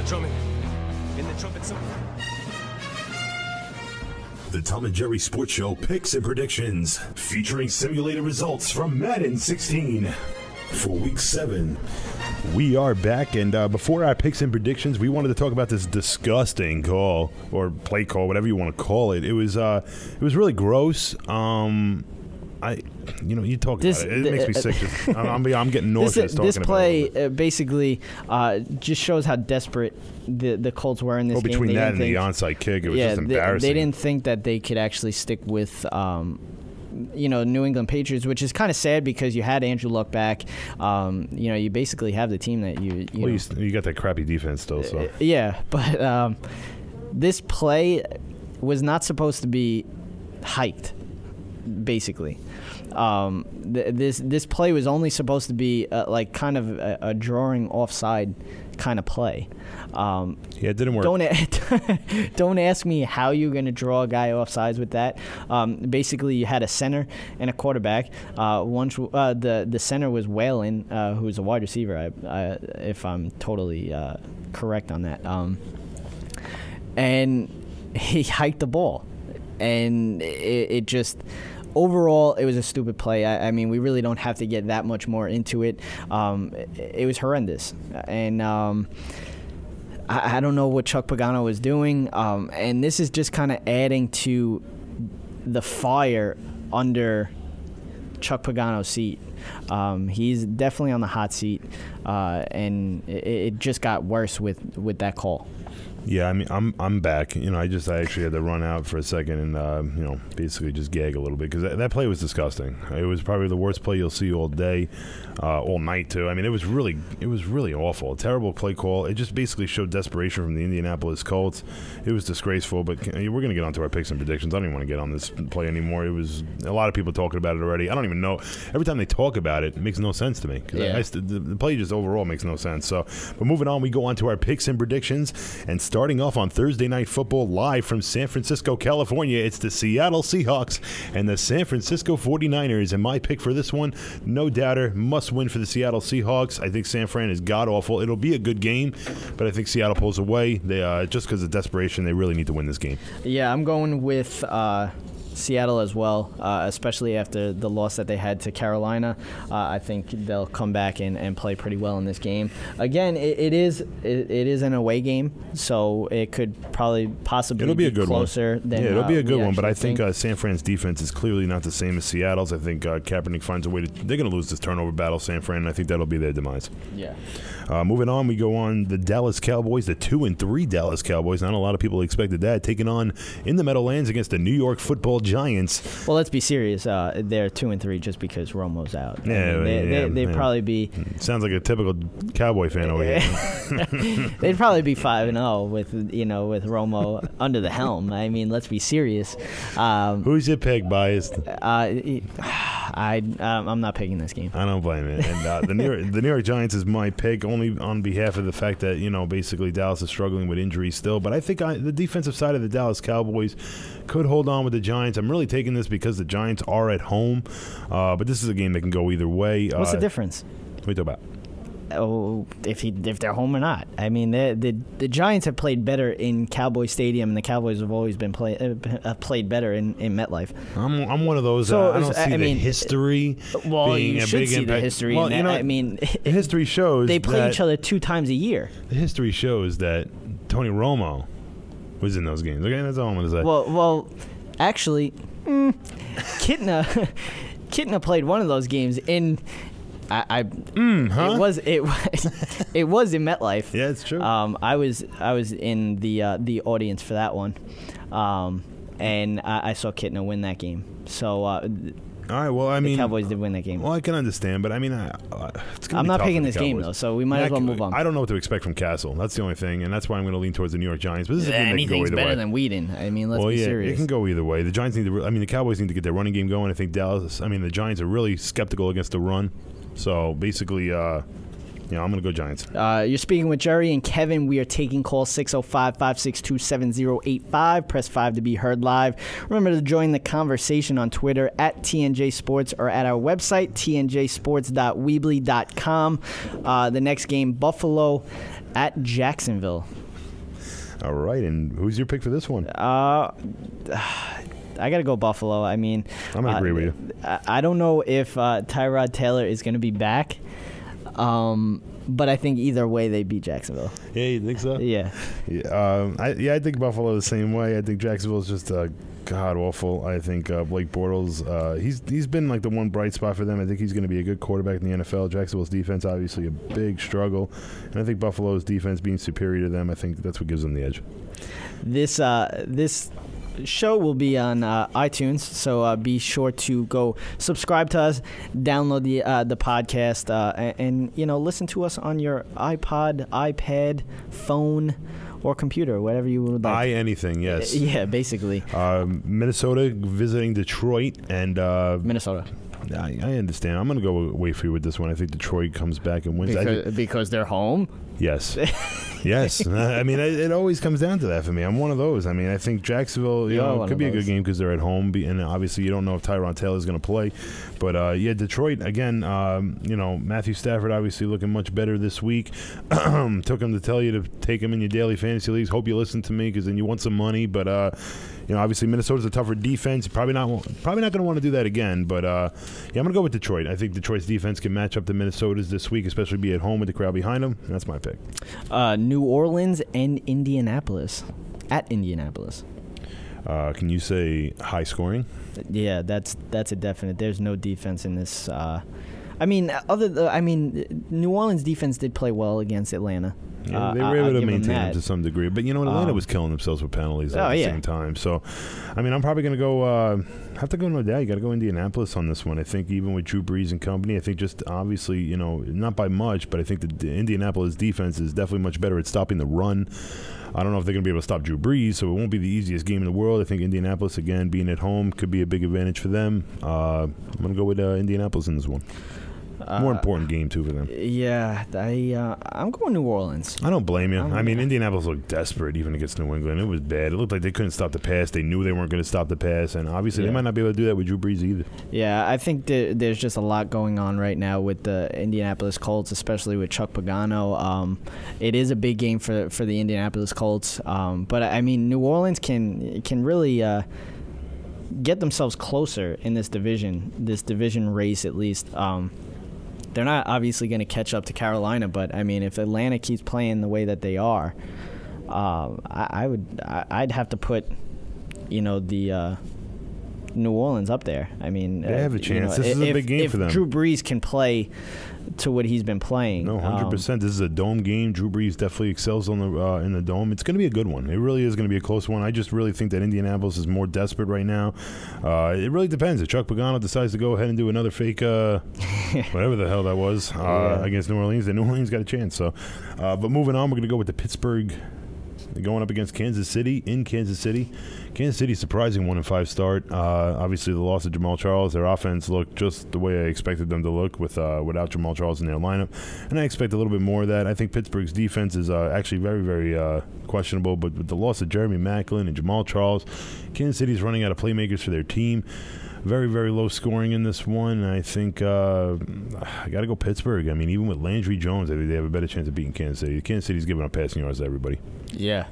Drumming in the trumpet song. The Tom and Jerry Sports Show picks and predictions, featuring simulated results from Madden 16 for Week 7. We are back, and before our picks and predictions, we wanted to talk about this disgusting call or play call, whatever you want to call it. It was really gross. You talk about it. It makes me sick. I'm getting nauseous talking about it. This play basically just shows how desperate the Colts were in this game. Between that and the onside kick, it was just embarrassing. They didn't think that they could actually stick with New England Patriots, which is kind of sad because you had Andrew Luck back. You basically have the team that you got that crappy defense still. So but this play was not supposed to be hyped. Basically, this play was only supposed to be kind of a drawing offside kind of play. It didn't work. Don't ask me how you're going to draw a guy offsides with that. Basically, you had a center and a quarterback. The center was Whalen, who's a wide receiver, if I'm totally correct on that. And he hiked the ball. And it just, overall, it was a stupid play. I mean, we really don't have to get that much more into it. It was horrendous. And I don't know what Chuck Pagano was doing. And this is just kind of adding to the fire under Chuck Pagano's seat. He's definitely on the hot seat. And it just got worse with that call. Yeah, I mean, I'm back. I actually had to run out for a second and basically just gag a little bit because that play was disgusting. It was probably the worst play you'll see all day, all night too. I mean, it was really awful. A terrible play call. It just basically showed desperation from the Indianapolis Colts. It was disgraceful. But we're going to get onto our picks and predictions. I don't even want to get on this play anymore. It was a lot of people talking about it already. I don't even know. Every time they talk about it, it makes no sense to me. The play just overall makes no sense. So, but moving on, we go on to our picks and predictions and. Starting off on Thursday Night Football live from San Francisco, California, it's the Seattle Seahawks and the San Francisco 49ers. And my pick for this one, no doubter, must win for the Seattle Seahawks. I think San Fran is god-awful. It'll be a good game, but I think Seattle pulls away. They just because of desperation, they really need to win this game. Yeah, I'm going with Seattle as well, especially after the loss that they had to Carolina. I think they'll come back and play pretty well in this game. Again, it is an away game, so it could possibly be a good closer one. Than it'll be a good one, but I think San Fran's defense is clearly not the same as Seattle's. I think Kaepernick finds a way they're going to lose this turnover battle, San Fran, and I think that'll be their demise. Yeah. Moving on, we go on the Dallas Cowboys, the 2-3 Dallas Cowboys. Not a lot of people expected that, taking on in the Meadowlands against the New York Football Giants. Well, let's be serious. They're 2-3 just because Romo's out. Yeah, they'd probably be. Sounds like a typical Cowboy fan over here. They'd probably be 5-0 with Romo under the helm. I mean, let's be serious. Who's your pick, biased? I'm not picking this game. I don't blame it. And the New York Giants is my pick only on behalf of the fact that basically Dallas is struggling with injuries still. But I think the defensive side of the Dallas Cowboys could hold on with the Giants. I'm really taking this because the Giants are at home, but this is a game that can go either way. What's the difference? What are you talking about? Oh, if they're home or not. I mean, the Giants have played better in Cowboy Stadium, and the Cowboys have always been played better in MetLife. I'm one of those. I don't see the history. Well, being you a should big see impact. the history. Well, I mean, history shows they play each other 2 times a year. The history shows that Tony Romo was in those games. Okay, that's all I'm going to say. Well, actually, Kitna played one of those games in it was in MetLife. Yeah, it's true. I was in the audience for that one, and I saw Kitna win that game. So. All right, well, I mean, the Cowboys did win that game. Well, I can understand, but I mean, it's gonna I'm be not tough picking for the this game Cowboys. though, so we might as well move on. I don't know what to expect from Castle. That's the only thing, and that's why I'm going to lean towards the New York Giants. But this is a game that can go Anything's either better way. than Whedon. I mean, let's be serious. It can go either way. The Giants need to. I mean, the Cowboys need to get their running game going. I think the Giants are really skeptical against the run. So basically, I'm going to go Giants. You're speaking with Jerry and Kevin. We are taking calls 605-562-7085. Press 5 to be heard live. Remember to join the conversation on Twitter at TNJ Sports or at our website, tnjsports.weebly.com. The next game, Buffalo at Jacksonville. All right, and who's your pick for this one? I got to go Buffalo. I mean, I'm going to agree with you. I don't know if Tyrod Taylor is going to be back. But I think either way they beat Jacksonville. Yeah, you think so? Yeah. I think Buffalo the same way. I think Jacksonville is just god awful. I think Blake Bortles, he's been like the one bright spot for them. I think he's going to be a good quarterback in the NFL. Jacksonville's defense obviously a big struggle, and I think Buffalo's defense being superior to them, I think that's what gives them the edge. This show will be on iTunes, so be sure to go subscribe to us, download the podcast, and listen to us on your iPod, iPad, phone, or computer, whatever you would like. Anything, yes. Yeah, basically. Minnesota visiting Detroit, and Minnesota. I understand. I'm going to go away for you with this one. I think Detroit comes back and wins. Because they're home? Yes. Yes. I mean, it always comes down to that for me. I'm one of those. I mean, I think Jacksonville, could be a good game because they're at home. And obviously, you don't know if Tyrod Taylor is going to play. But, Detroit, again, Matthew Stafford obviously looking much better this week. Took him to tell you to take him in your daily fantasy leagues. Hope you listen to me because then you want some money. But, obviously Minnesota's a tougher defense. Probably not going to want to do that again. But, I'm going to go with Detroit. I think Detroit's defense can match up to Minnesota's this week, especially be at home with the crowd behind them. And that's my pick. New Orleans and Indianapolis. At Indianapolis. Can you say high scoring? Yeah, that's a definite. There's no defense in this. New Orleans defense did play well against Atlanta. Yeah, they were able to maintain them to some degree. But, Atlanta was killing themselves with penalties at the same time. So, I'm probably going to go have to go no doubt. You got to go Indianapolis on this one. I think even with Drew Brees and company, I think just obviously, not by much, but I think the Indianapolis defense is definitely much better at stopping the run. I don't know if they're going to be able to stop Drew Brees, so it won't be the easiest game in the world. I think Indianapolis, again, being at home could be a big advantage for them. I'm going to go with Indianapolis in this one. More important game, too, for them. Yeah, I'm going New Orleans. I don't blame you. Indianapolis looked desperate even against New England. It was bad. It looked like they couldn't stop the pass. They knew they weren't going to stop the pass, and obviously they might not be able to do that with Drew Brees either. Yeah, I think there's just a lot going on right now with the Indianapolis Colts, especially with Chuck Pagano. It is a big game for the Indianapolis Colts, but New Orleans can really get themselves closer in this division race at least. They're not obviously going to catch up to Carolina, but if Atlanta keeps playing the way that they are, I'd have to put, the New Orleans up there. They have a chance. This is a big game for them. If Drew Brees can play to what he's been playing. No, 100%. This is a dome game. Drew Brees definitely excels on in the dome. It's going to be a good one. It really is going to be a close one. I just really think that Indianapolis is more desperate right now. It really depends. If Chuck Pagano decides to go ahead and do another fake, whatever the hell that was, against New Orleans, then New Orleans got a chance. So, but moving on, we're going to go with the Pittsburgh. They're going up against Kansas City in Kansas City. Kansas City surprising 1-5 start. Obviously, the loss of Jamal Charles. Their offense looked just the way I expected them to look without Jamal Charles in their lineup. And I expect a little bit more of that. I think Pittsburgh's defense is actually very, very questionable. But with the loss of Jeremy Maclin and Jamal Charles, Kansas City's running out of playmakers for their team. Very, very low scoring in this one. I think I got to go Pittsburgh. Even with Landry Jones, I think they have a better chance of beating Kansas City. Kansas City's giving up passing yards to everybody. Yeah.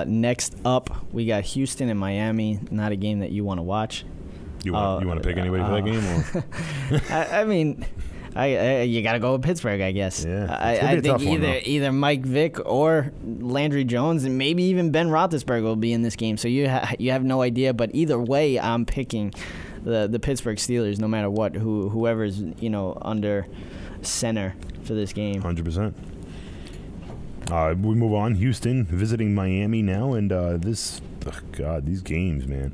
Next up, we got Houston and Miami. Not a game that you want to watch. You want to pick anybody for that game? Or? You got to go with Pittsburgh, I guess. Yeah, I think either Mike Vick or Landry Jones, and maybe even Ben Roethlisberger will be in this game. So you have no idea. But either way, I'm picking the Pittsburgh Steelers, no matter what, whoever's under center for this game. 100%. We move on. Houston visiting Miami now, and these games, man.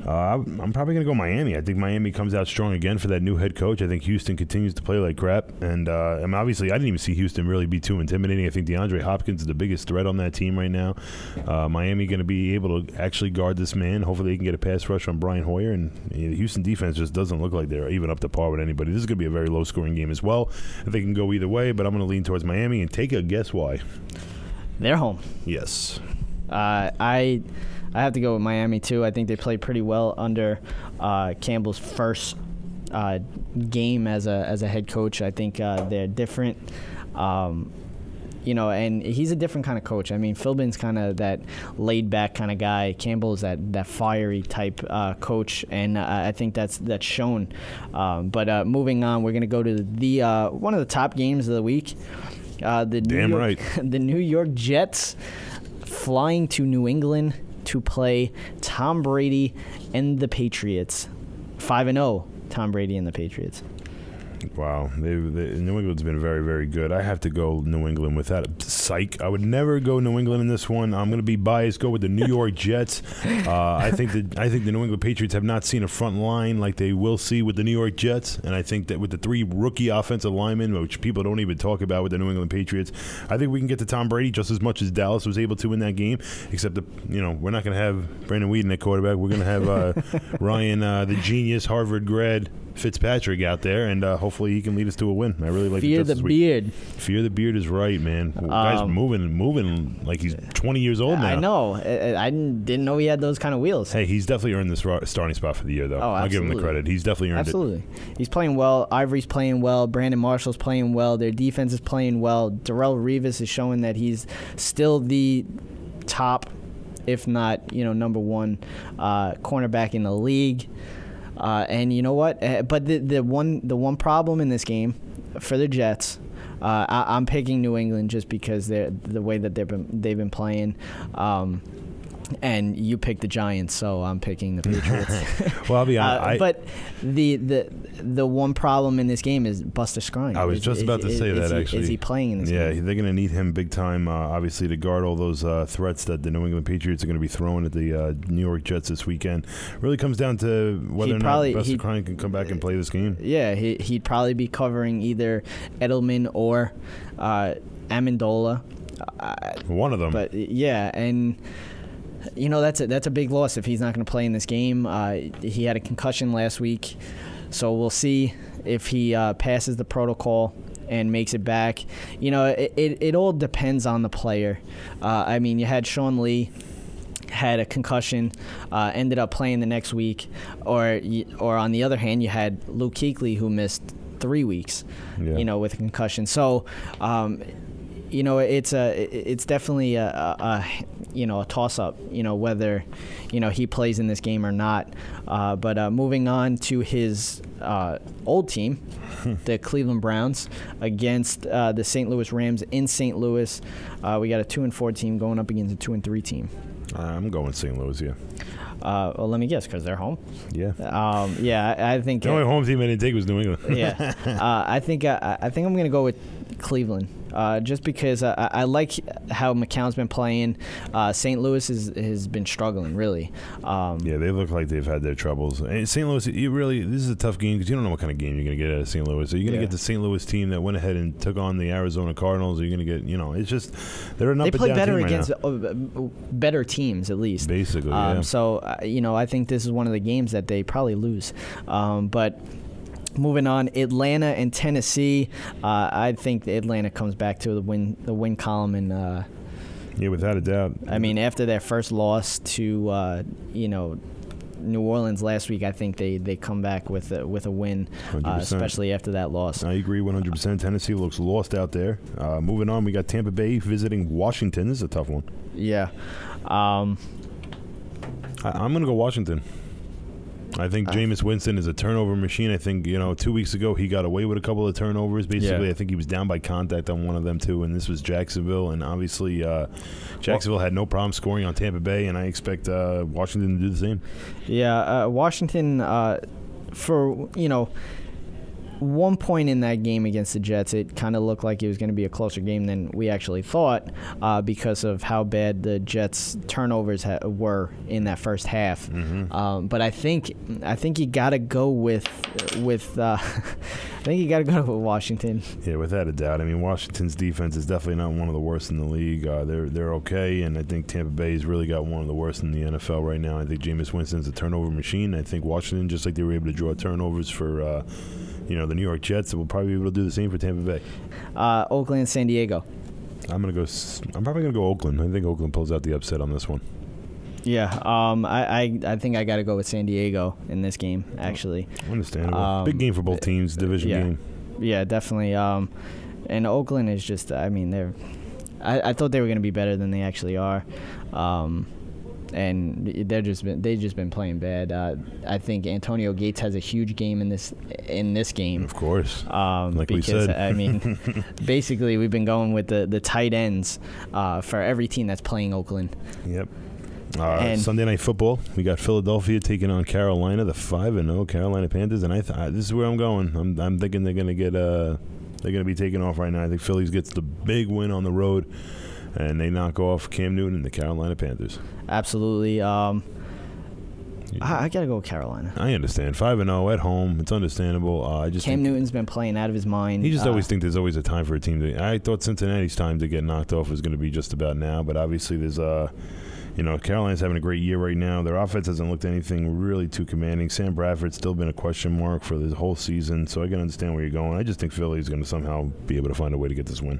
I'm probably going to go Miami. I think Miami comes out strong again for that new head coach. I think Houston continues to play like crap. And obviously, I didn't even see Houston really be too intimidating. I think DeAndre Hopkins is the biggest threat on that team right now. Miami going to be able to actually guard this man. Hopefully, they can get a pass rush on Brian Hoyer. And the Houston defense just doesn't look like they're even up to par with anybody. This is going to be a very low-scoring game as well. I think it can go either way, but I'm going to lean towards Miami. And take a guess why. They're home. Yes. I have to go with Miami, too. I think they played pretty well under Campbell's first game as a head coach. I think they're different. And he's a different kind of coach. I mean, Philbin's kind of that laid-back kind of guy. Campbell's that fiery type coach, and I think that's shown. But moving on, we're going to go to the one of the top games of the week. The New York Jets flying to New England to play Tom Brady and the Patriots. 5-0, Tom Brady and the Patriots. Wow. New England's been very, very good. I have to go New England with that. Psych. I would never go New England in this one. I'm going to be biased. Go with the New York Jets. I think the New England Patriots have not seen a front line like they will see with the New York Jets. And I think that with the 3 rookie offensive linemen, which people don't even talk about with the New England Patriots, I think we can get to Tom Brady just as much as Dallas was able to in that game. Except we're not going to have Brandon Weeden at quarterback. We're going to have Ryan, the genius Harvard grad Fitzpatrick out there, and hopefully he can lead us to a win. I really like Fear the beard. Fear the beard is right, man. Guy's moving like he's 20 years old now. I know. I didn't know he had those kind of wheels. Hey, he's definitely earned this starting spot for the year, though. Oh, I'll give him the credit. He's definitely earned it. He's playing well. Ivory's playing well. Brandon Marshall's playing well. Their defense is playing well. Darrell Revis is showing that he's still the top, if not, number one cornerback in the league. And you know what? But the one problem in this game for the Jets, I'm picking New England just because the way that they've been playing. And you picked the Giants, so I'm picking the Patriots. Well, I'll be honest. But the one problem in this game is Buster Skrine. I was just about to say that, actually. Is he playing in this game? Yeah, they're going to need him big time, obviously, to guard all those threats that the New England Patriots are going to be throwing at the New York Jets this weekend. Really comes down to whether or not Buster Skrine can come back and play this game. Yeah, he'd probably be covering either Edelman or Amendola. One of them. But, yeah, and that's a big loss if he's not going to play in this game. He had a concussion last week, so we'll see if he passes the protocol and makes it back. It all depends on the player. I mean, you had Sean Lee had a concussion, ended up playing the next week, or on the other hand, you had Luke Kuechly who missed 3 weeks, with a concussion. So. It's definitely a toss-up, whether, he plays in this game or not. But moving on to his old team, the Cleveland Browns, against the St. Louis Rams in St. Louis. We got a 2-4 team going up against a 2-3 team. I'm going St. Louis, yeah. Well, let me guess, because they're home. Yeah. I think the only home team I didn't take was New England. Yeah. I think I'm going to go with Cleveland, just because I like how McCown's been playing. St. Louis has been struggling, really. Yeah, they look like they've had their troubles. And St. Louis, this is a tough game because you don't know what kind of game you're going to get out of St. Louis. Are you going to get the St. Louis team that went ahead and took on the Arizona Cardinals? Are you going to get, it's just they're an up and down team. They play better against better teams, at least. Basically, yeah. So, I think this is one of the games that they probably lose. But moving on, Atlanta and Tennessee. I think Atlanta comes back to the win column, and yeah, without a doubt. I mean, after their first loss to New Orleans last week, I think they come back with a win, especially after that loss. I agree 100%. Tennessee looks lost out there. Moving on, we got Tampa Bay visiting Washington. This is a tough one. Yeah. I'm going to go Washington. I think Jameis Winston is a turnover machine. I think, 2 weeks ago he got away with a couple of turnovers. Basically, I think he was down by contact on one of them, too, and this was Jacksonville. And obviously, Jacksonville had no problem scoring on Tampa Bay, and I expect Washington to do the same. Yeah, Washington, for, 1 point in that game against the Jets, it kind of looked like it was going to be a closer game than we actually thought because of how bad the Jets' turnovers were in that first half. Mm-hmm. But I think you got to go with I think you got to go with Washington. Yeah, without a doubt. I mean, Washington's defense is definitely not one of the worst in the league. They're okay, and I think Tampa Bay's really got one of the worst in the NFL right now. I think Jameis Winston's a turnover machine. I think Washington, just like they were able to draw turnovers for the New York Jets, will probably be able to do the same for Tampa Bay. Oakland and San Diego. I'm probably gonna go Oakland. I think Oakland pulls out the upset on this one. Yeah, I think I got to go with San Diego in this game, actually. Understandable. Big game for both teams, division game. Yeah, definitely. And Oakland is just, I thought they were going to be better than they actually are. And they've just been playing bad. I think Antonio Gates has a huge game in this game. Of course, like because, we said. I mean, basically we've been going with the tight ends for every team that's playing Oakland. Yep. Sunday Night Football, we got Philadelphia taking on Carolina, the 5-0 Carolina Panthers, and this is where I'm going. I'm thinking they're gonna get they're gonna be taking off right now. I think Phillies gets the big win on the road, and they knock off Cam Newton and the Carolina Panthers. Absolutely. I gotta go with Carolina. I understand. 5-0 at home. It's understandable. Cam Newton's been playing out of his mind. You just always think there's always a time for a team to. I thought Cincinnati's time to get knocked off was going to be just about now, but obviously there's Carolina's having a great year right now. Their offense hasn't looked anything really too commanding. Sam Bradford's still been a question mark for the whole season, so I can understand where you're going. I just think Philly's going to somehow be able to find a way to get this win.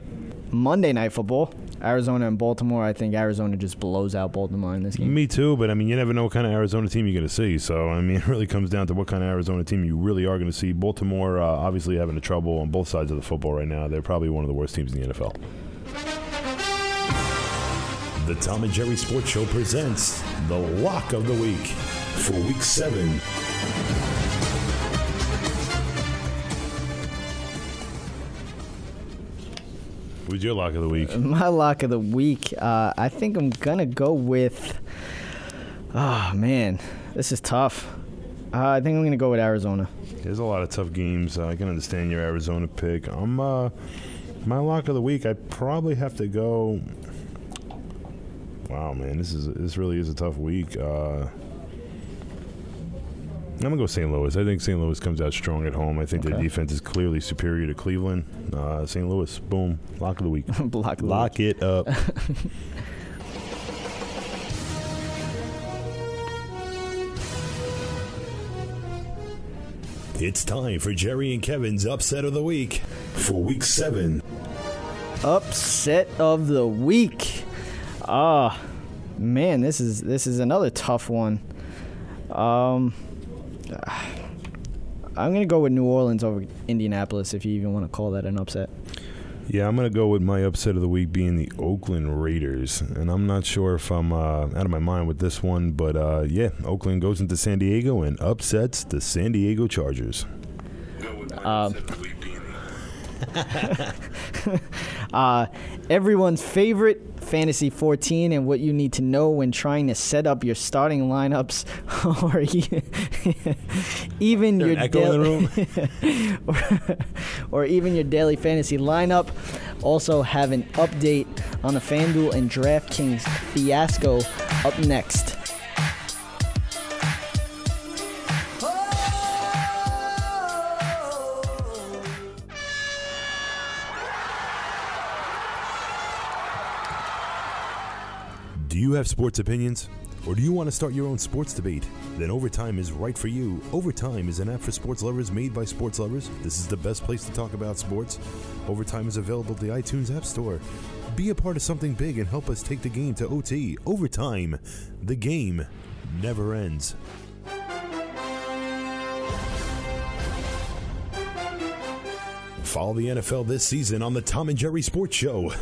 Monday Night Football, Arizona and Baltimore. I think Arizona just blows out Baltimore in this game. Me too, but I mean, you never know what kind of Arizona team you're going to see. So, I mean, it really comes down to what kind of Arizona team you really are going to see. Baltimore obviously having trouble on both sides of the football right now. They're probably one of the worst teams in the NFL. The Tom and Jerry Sports Show presents the Lock of the Week for Week 7. Who's your lock of the week? My lock of the week, I think I'm going to go with... Oh, man. This is tough. I think I'm going to go with Arizona. There's a lot of tough games. I can understand your Arizona pick. My lock of the week, I probably have to go... Wow, man, this really is a tough week. I'm going to go St. Louis. I think St. Louis comes out strong at home. I think their defense is clearly superior to Cleveland. St. Louis, boom, lock of the week. Lock it up. It's time for Jerry and Kevin's Upset of the Week for Week 7. Upset of the week. Man, this is another tough one. I'm going to go with New Orleans over Indianapolis, if you even want to call that an upset. Yeah, I'm going to go with my upset of the week being the Oakland Raiders. And I'm not sure if I'm out of my mind with this one, but Oakland goes into San Diego and upsets the San Diego Chargers. Everyone's favorite Fantasy 14 and what you need to know when trying to set up your starting lineups or even your or even your daily fantasy lineup. Also have an update on the FanDuel and DraftKings fiasco up next. Do you have sports opinions? Or do you want to start your own sports debate? Then Overtime is right for you. Overtime is an app for sports lovers made by sports lovers. This is the best place to talk about sports. Overtime is available at the iTunes App Store. Be a part of something big and help us take the game to OT. Overtime. The game never ends. Follow the NFL this season on the Tom and Jerry Sports Show.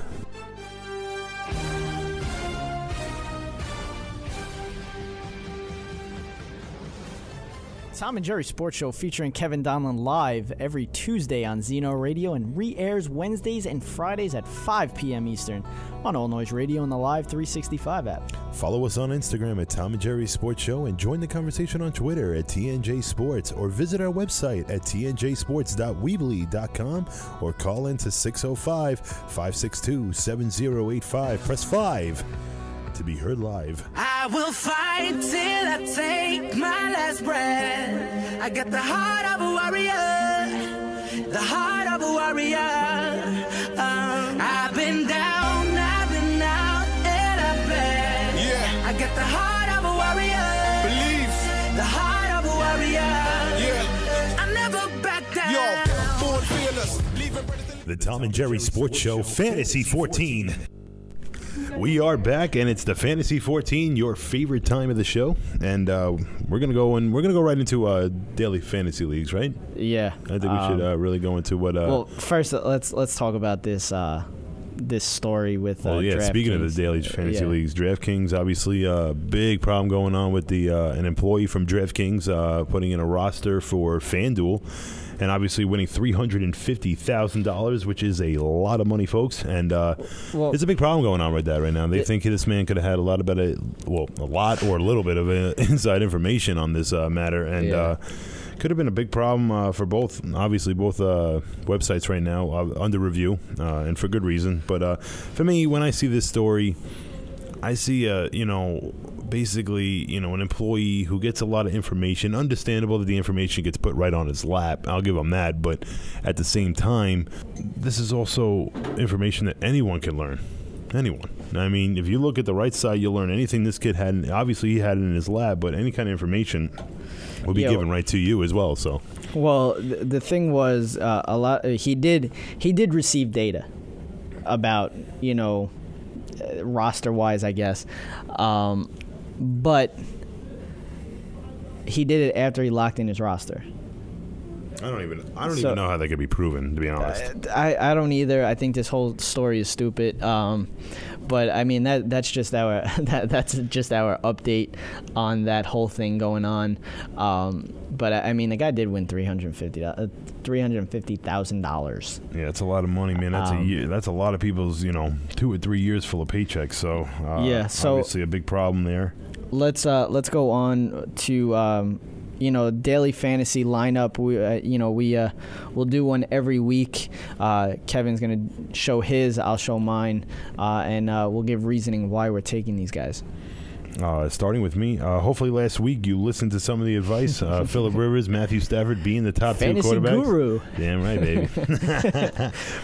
Tom and Jerry Sports Show featuring Kevin Donlin live every Tuesday on Zeno Radio and re-airs Wednesdays and Fridays at 5 p.m. Eastern on All Noise Radio and the Live 365 app. Follow us on Instagram at Tom and Jerry Sports Show and join the conversation on Twitter at TNJ Sports or visit our website at tnjsports.weebly.com or call in to 605-562-7085. Press 5 to be heard live. I will fight till I take my last breath. I got the heart of a warrior, the heart of a warrior. I've been down, I've been out, and I've been. Yeah. I got the heart of a warrior. Believe. The heart of a warrior. Yeah. I never back down. Yo, born fearless. The Tom and Jerry Sports Show Fantasy 14. We are back, and it's the Fantasy 14, your favorite time of the show, and we're gonna go right into daily fantasy leagues, right? Yeah, I think we should really go into what. Well, first let's talk about this this story with. Well, yeah. Speaking of the daily fantasy leagues, DraftKings obviously a big problem going on with the an employee from DraftKings putting in a roster for FanDuel. And obviously winning $350,000, which is a lot of money, folks. And there's a big problem going on right now. They think this man could have had a lot or a little bit of inside information on this matter. And could have been a big problem for both websites right now under review, and for good reason. But for me, when I see this story, I see, basically, an employee who gets a lot of information. Understandable that the information gets put right on his lap. I'll give him that. But at the same time, this is also information that anyone can learn. Anyone. I mean, if you look at the right side, you'll learn anything this kid had. Obviously, he had it in his lab, but any kind of information will be given right to you as well. So, well, the thing was, he did receive data about, roster-wise, I guess. But he did it after he locked in his roster. I don't even know how that could be proven, to be honest. I don't either. I think this whole story is stupid. But I mean that's just our that's just our update on that whole thing going on. But I mean the guy did win $350,000. Yeah, it's a lot of money, man. That's a year. That's a lot of people's 2 or 3 years full of paychecks. So so obviously a big problem there. Let's go on to daily fantasy lineup. We'll do one every week. Kevin's gonna show his, I'll show mine, and we'll give reasoning why we're taking these guys. Starting with me, hopefully last week you listened to some of the advice. Phillip Rivers, Matthew Stafford being the top Fantasy two quarterbacks. Guru. Damn right, baby.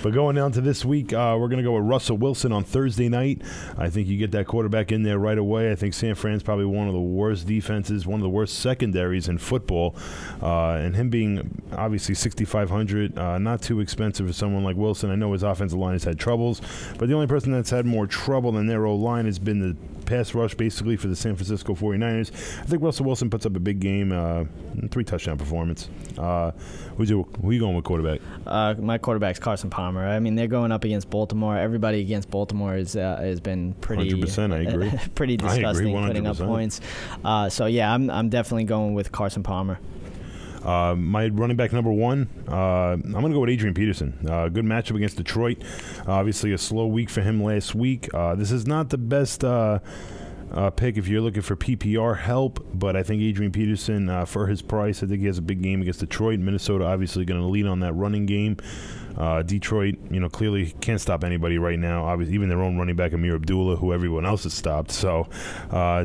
But going down to this week, we're going to go with Russell Wilson on Thursday night. I think you get that quarterback in there right away. I think San Fran's probably one of the worst defenses, one of the worst secondaries in football. And him being obviously $6,500, not too expensive for someone like Wilson. I know his offensive line has had troubles, but the only person that's had more trouble than their O-line has been the pass rush, basically, for the San Francisco 49ers. I think Russell Wilson puts up a big game, 3-touchdown performance. Who you going with quarterback? My quarterback's Carson Palmer. I mean, they're going up against Baltimore. Everybody against Baltimore has been pretty 100%, I agree. Pretty disgusting, I agree, putting up points. So yeah, I'm definitely going with Carson Palmer. My running back number one, I'm going to go with Adrian Peterson. Good matchup against Detroit. Obviously a slow week for him last week. This is not the best pick if you're looking for PPR help, but I think Adrian Peterson, for his price, I think he has a big game against Detroit. Minnesota obviously going to lead on that running game. Detroit, clearly can't stop anybody right now. Obviously, even their own running back, Amir Abdullah, who everyone else has stopped. So,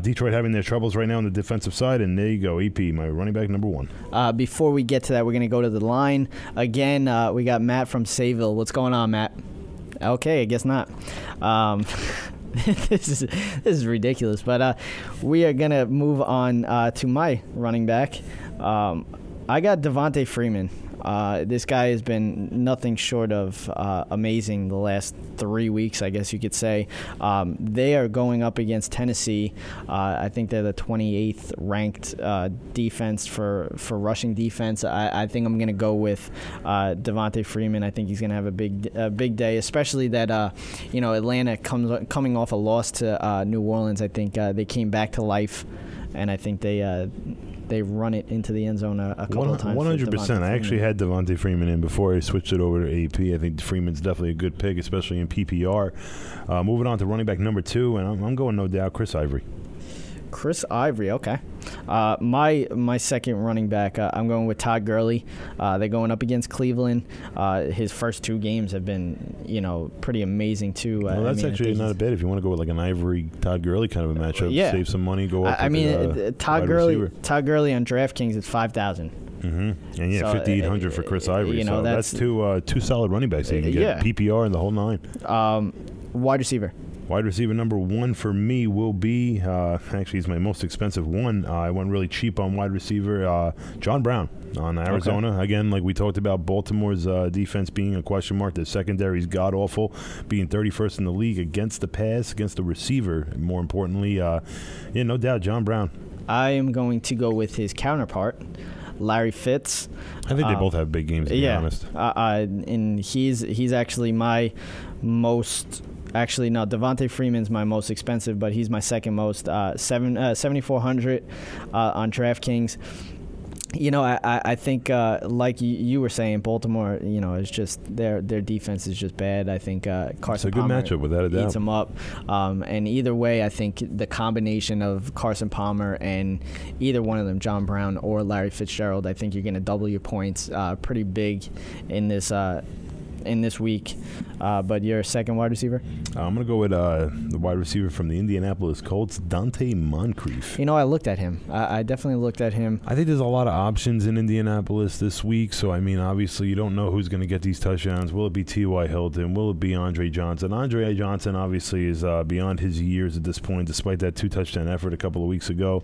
Detroit having their troubles right now on the defensive side, and there you go, EP, my running back number one. Before we get to that, we're going to go to the line. Again, we got Matt from Sayville. What's going on, Matt? Okay, I guess not. This is ridiculous, but we are going to move on to my running back. I got Devontae Freeman. This guy has been nothing short of amazing the last 3 weeks, I guess you could say. They are going up against Tennessee. I think they're the 28th ranked defense for rushing defense. I think I'm going to go with Devontae Freeman. I think he's going to have a big day, especially that Atlanta coming off a loss to New Orleans. I think they came back to life and I think they run it into the end zone a couple of times. 100%. I actually had Devontae Freeman in before I switched it over to AP. I think Freeman's definitely a good pick, especially in PPR. Moving on to running back number 2, and I'm going no doubt Chris Ivory. Chris Ivory, okay. My second running back, I'm going with Todd Gurley. They're going up against Cleveland. His first 2 games have been, pretty amazing too. Well, that's actually not bad if you want to go with like an Ivory Todd Gurley kind of a matchup. Yeah. Save some money, go up. Todd Gurley on DraftKings is $5,000. Mm-hmm. And so, 5,800 for Chris Ivory. So that's two solid running backs that you can get. PPR and the whole 9. Wide receiver. Wide receiver number 1 for me will be, actually he's my most expensive one. I went really cheap on wide receiver, John Brown on Arizona. Okay. Again, like we talked about, Baltimore's defense being a question mark. Their secondary is god-awful, being 31st in the league against the pass, against the receiver, more importantly. No doubt, John Brown. I am going to go with his counterpart, Larry Fitz. I think they both have big games, to be honest. And he's actually my most... Actually, no, Devontae Freeman's my most expensive, but he's my second most, 7,400 on DraftKings. I think, like you were saying, Baltimore, is just their defense is just bad. I think Carson Palmer matchup, without a doubt, eats them up. And either way, I think the combination of Carson Palmer and either one of them, John Brown or Larry Fitzgerald, I think you're going to double your points pretty big in this week. But your second wide receiver? I'm going to go with the wide receiver from the Indianapolis Colts, Dante Moncrief. I looked at him. I definitely looked at him. I think there's a lot of options in Indianapolis this week. So, obviously, you don't know who's going to get these touchdowns. Will it be T.Y. Hilton? Will it be Andre Johnson? Andre Johnson, obviously, is beyond his years at this point, despite that 2-touchdown effort a couple of weeks ago.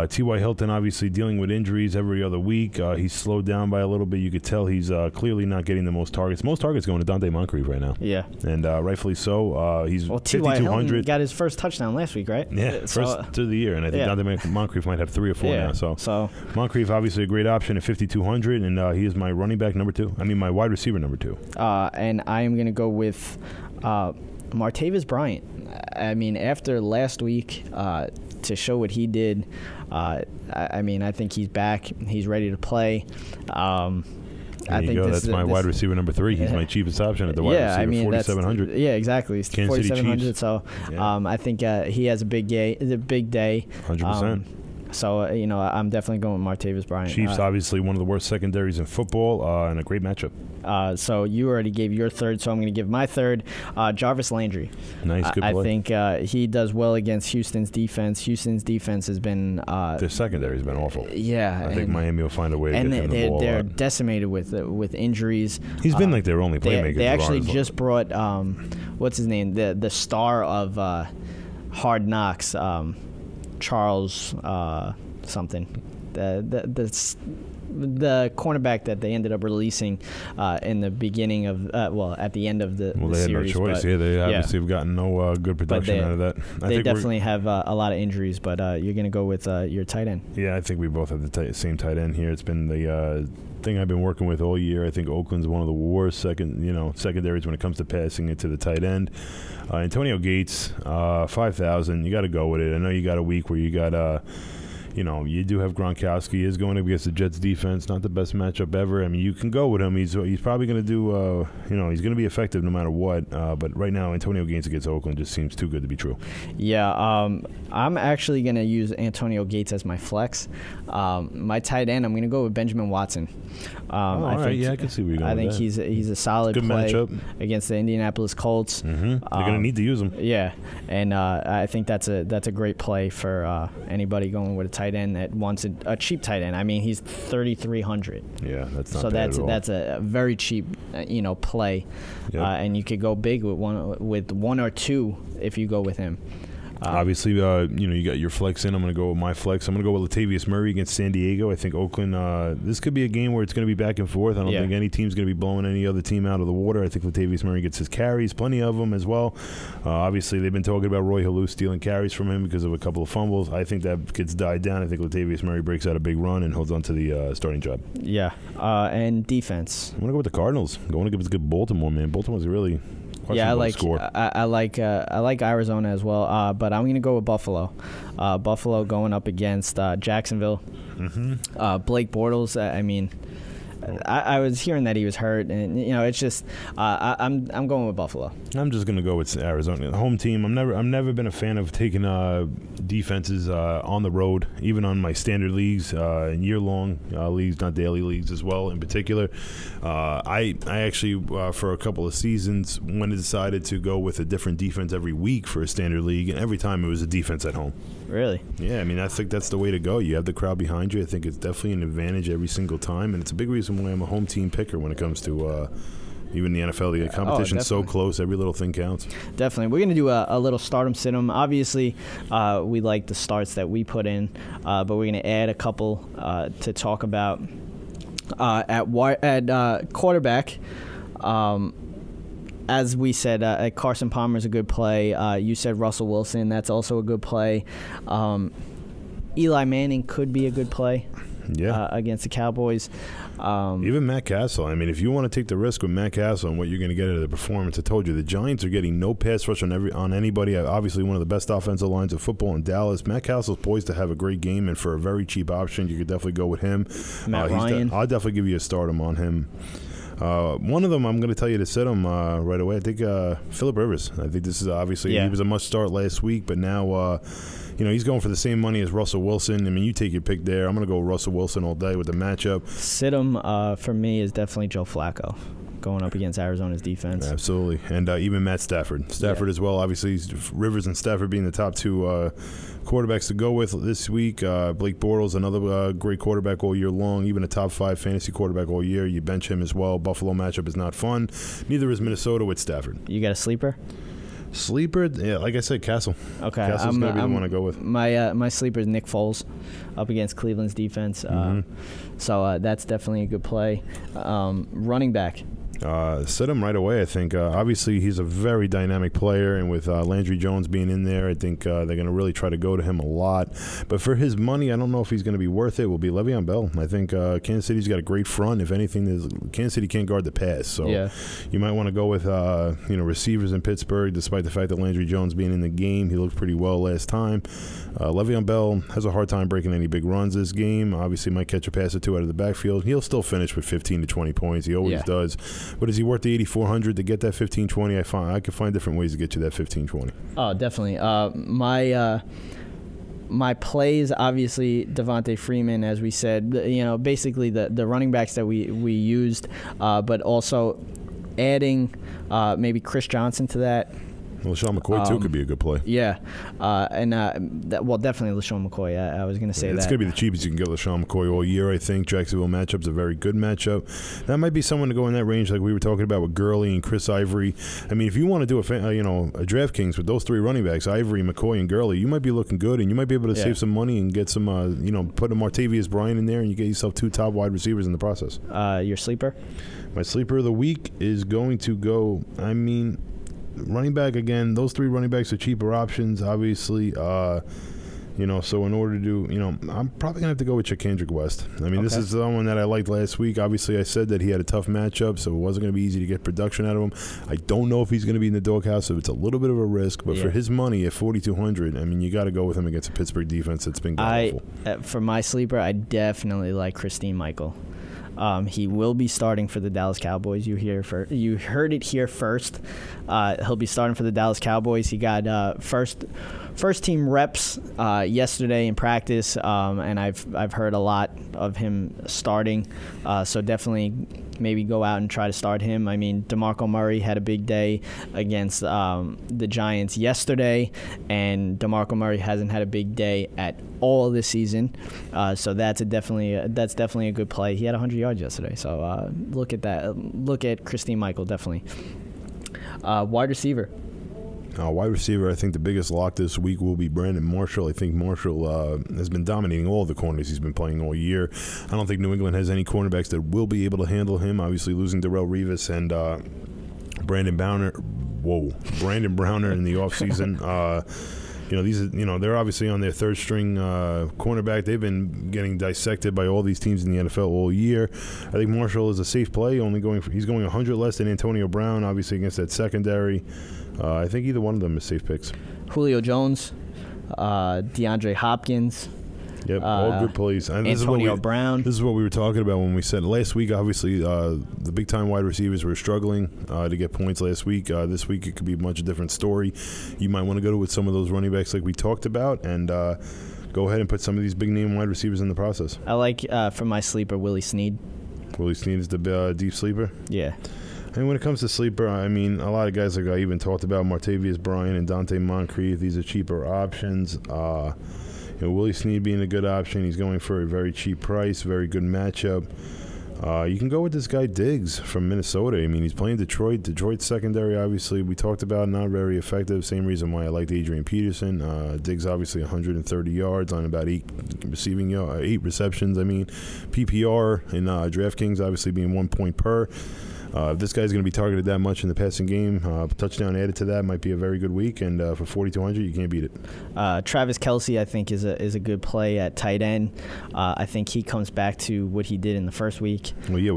T.Y. Hilton, obviously, dealing with injuries every other week. He's slowed down by a little bit. You could tell he's clearly not getting the most targets. Most targets going to Dante Moncrief right now. Yeah. And rightfully so. He's T.Y. 5,200. Got his first touchdown last week, right? Yeah, first to the year. And I think Dante Moncrief might have 3 or 4 now. So Moncrief, obviously a great option at 5,200, and he is my running back number 2. My wide receiver number 2. And I am going to go with Martavis Bryant. After last week, to show what he did, I think he's back. He's ready to play. There you go. That's my wide receiver number 3. He's my cheapest option at the wide receiver, 4,700. Yeah, exactly. It's 4,700. So I think he has a big day. 100%. So, I'm definitely going with Martavis Bryant. Chiefs, obviously one of the worst secondaries in football, and a great matchup. So you already gave your third, so I'm going to give my third. Jarvis Landry. Nice, good play. I think he does well against Houston's defense. Houston's defense has been... their secondary has been awful. Yeah. I think Miami will find a way to get him the ball. They're decimated with injuries. He's been like their only playmaker. They actually just brought, what's his name, the star of Hard Knocks, Charles something. The cornerback that they ended up releasing in the beginning of, at the end of the they series. Had no choice. They obviously have gotten no good production out of that. They definitely have a lot of injuries, but you're going to go with your tight end. Yeah, I think we both have the same tight end here. It's been the thing I've been working with all year. I think Oakland's one of the worst secondaries when it comes to passing it to the tight end. Antonio Gates, 5,000. You got to go with it. I know you got a week where you got you do have Gronkowski. He is going up against the Jets defense. Not the best matchup ever. You can go with him. He's probably going to do, he's going to be effective no matter what. But right now, Antonio Gates against Oakland just seems too good to be true. Yeah, I'm actually going to use Antonio Gates as my flex. My tight end, I'm going to go with Benjamin Watson. I can see where you're going. I think he's a solid good play matchup against the Indianapolis Colts. Mm-hmm. They're going to need to use him. Yeah, and I think that's a great play for anybody going with a tight end that wants a cheap tight end. He's 3,300. Yeah, that's not bad at all. That's a very cheap play, yep. And you could go big with one or two if you go with him. Obviously, you got your flex in. I'm going to go with my flex. I'm going to go with Latavius Murray against San Diego. I think Oakland, this could be a game where it's going to be back and forth. I don't think any team's going to be blowing any other team out of the water. I think Latavius Murray gets his carries, plenty of them as well. Obviously, they've been talking about Roy Halou stealing carries from him because of a couple of fumbles. I think that gets died down. I think Latavius Murray breaks out a big run and holds on to the starting job. Yeah, and defense. I'm going to go with the Cardinals. Going against good Baltimore, man. Baltimore's really Yeah, score. I like Arizona as well, but I'm going to go with Buffalo. Buffalo going up against Jacksonville. Mm-hmm. Blake Bortles. I mean, I was hearing that he was hurt, and it's just I'm going with Buffalo. I'm just gonna go with Arizona, the home team. I've never been a fan of taking defenses on the road, even on my standard leagues and year-long leagues, not daily leagues as well. In particular, I actually for a couple of seasons when I decided to go with a different defense every week for a standard league, and every time it was a defense at home. Really? Yeah, I mean, I think that's the way to go. You have the crowd behind you. I think it's definitely an advantage every single time, and it's a big reason why I'm a home team picker when it comes to even the NFL. The competition's so close, every little thing counts. Definitely. We're going to do a little start 'em, sit 'em. Obviously, we like the starts that we put in, but we're going to add a couple to talk about at quarterback. As we said, Carson Palmer's a good play. You said Russell Wilson. That's also a good play. Eli Manning could be a good play against the Cowboys. Even Matt Castle. I mean, if you want to take the risk with Matt Castle and what you're going to get out of the performance, I told you, the Giants are getting no pass rush on anybody. Obviously, one of the best offensive lines of football in Dallas. Matt Castle's poised to have a great game, and for a very cheap option, you could definitely go with him. Matt Ryan. I'll definitely give you a start on him. One of them, I'm going to tell you to sit him right away. I think Phillip Rivers. I think this is obviously he was a must start last week, but now he's going for the same money as Russell Wilson. I mean, you take your pick there. I'm going to go Russell Wilson all day with the matchup. Sit him for me is definitely Joe Flacco going up against Arizona's defense. Absolutely, and even Matt Stafford. Stafford as well. Obviously, Rivers and Stafford being the top two quarterbacks to go with this week. Blake Bortles, another great quarterback all year long, even a top 5 fantasy quarterback all year. You bench him as well. Buffalo matchup is not fun. Neither is Minnesota with Stafford. You got a sleeper? Sleeper, yeah, like I said, Castle. Okay, Castle's going to be the one to go with. My sleeper is Nick Foles up against Cleveland's defense. So that's definitely a good play. Running back. Sit him right away, I think. Obviously, he's a very dynamic player, and with Landry Jones being in there, I think they're going to really try to go to him a lot. But for his money, I don't know if he's going to be worth it. It will be Le'Veon Bell. I think Kansas City's got a great front. If anything, Kansas City can't guard the pass. So you might want to go with receivers in Pittsburgh, despite the fact that Landry Jones being in the game. He looked pretty well last time. Le'Veon Bell has a hard time breaking any big runs this game. Obviously, might catch a pass or two out of the backfield. He'll still finish with 15 to 20 points. He always does. But is he worth the 8,400 to get that 15-20? I could find different ways to get you that 15-20. Oh, definitely. My plays, obviously, Devontae Freeman, as we said. Basically the running backs that we used, but also adding maybe Chris Johnson to that. LaShawn McCoy, too, could be a good play. Yeah. Definitely LaShawn McCoy. I was going to say that. It's going to be the cheapest you can get LaShawn McCoy all year, I think. Jacksonville matchup's a very good matchup. That might be someone to go in that range like we were talking about with Gurley and Chris Ivory. I mean, if you want to do a DraftKings with those 3 running backs, Ivory, McCoy, and Gurley, you might be looking good, and you might be able to save some money and get some, put a Martavius Bryant in there, and you get yourself 2 top wide receivers in the process. Your sleeper? My sleeper of the week is going to go, running back again. Those 3 running backs are cheaper options, obviously. So in order to do, I'm probably gonna have to go with Kendrick West. This is someone that I liked last week. Obviously, I said that he had a tough matchup, so it wasn't gonna be easy to get production out of him. I don't know if he's gonna be in the doghouse, so it's a little bit of a risk. But for his money at 4,200, you got to go with him against a Pittsburgh defense that's been powerful. For my sleeper, I definitely like Christine Michael. He will be starting for the Dallas Cowboys. You heard it here first. He'll be starting for the Dallas Cowboys. He got first team reps yesterday in practice, and I've heard a lot of him starting. So definitely maybe go out and try to start him. DeMarco Murray had a big day against the Giants yesterday, and DeMarco Murray hasn't had a big day at all this season. So that's definitely a good play. He had 100 yards yesterday. So look at that. Look at Christine Michael, definitely. Wide receiver. Wide receiver, I think the biggest lock this week will be Brandon Marshall. I think Marshall has been dominating all the corners he's been playing all year. I don't think New England has any cornerbacks that will be able to handle him. Obviously, losing Darrelle Revis and Brandon Browner in the offseason. They're obviously on their third string cornerback. They've been getting dissected by all these teams in the NFL all year. I think Marshall is a safe play. He's going 100 less than Antonio Brown, obviously against that secondary. I think either one of them is safe picks. Julio Jones, DeAndre Hopkins. Yep, all good plays. And Antonio Brown. This is what we were talking about when we said last week, obviously, the big-time wide receivers were struggling to get points last week. This week, it could be a much different story. You might want to go with some of those running backs like we talked about and go ahead and put some of these big-name wide receivers in the process. I like, for my sleeper, Willie Snead. Willie Snead is the deep sleeper? Yeah. And when it comes to sleeper, I mean, a lot of guys like I even talked about, Martavius Bryant and Dante Moncrief, these are cheaper options. Willie Snead being a good option. He's going for a very cheap price, very good matchup. You can go with this guy Diggs from Minnesota. I mean, he's playing Detroit. Detroit's secondary, obviously, we talked about, not very effective. Same reason why I liked Adrian Peterson. Diggs, obviously, 130 yards on about 8 receptions. PPR and DraftKings, obviously, being 1 point per. If this guy's going to be targeted that much in the passing game, touchdown added to that might be a very good week. And for 4,200, you can't beat it. Travis Kelce, I think, is a good play at tight end. I think he comes back to what he did in the first week. Well, yeah,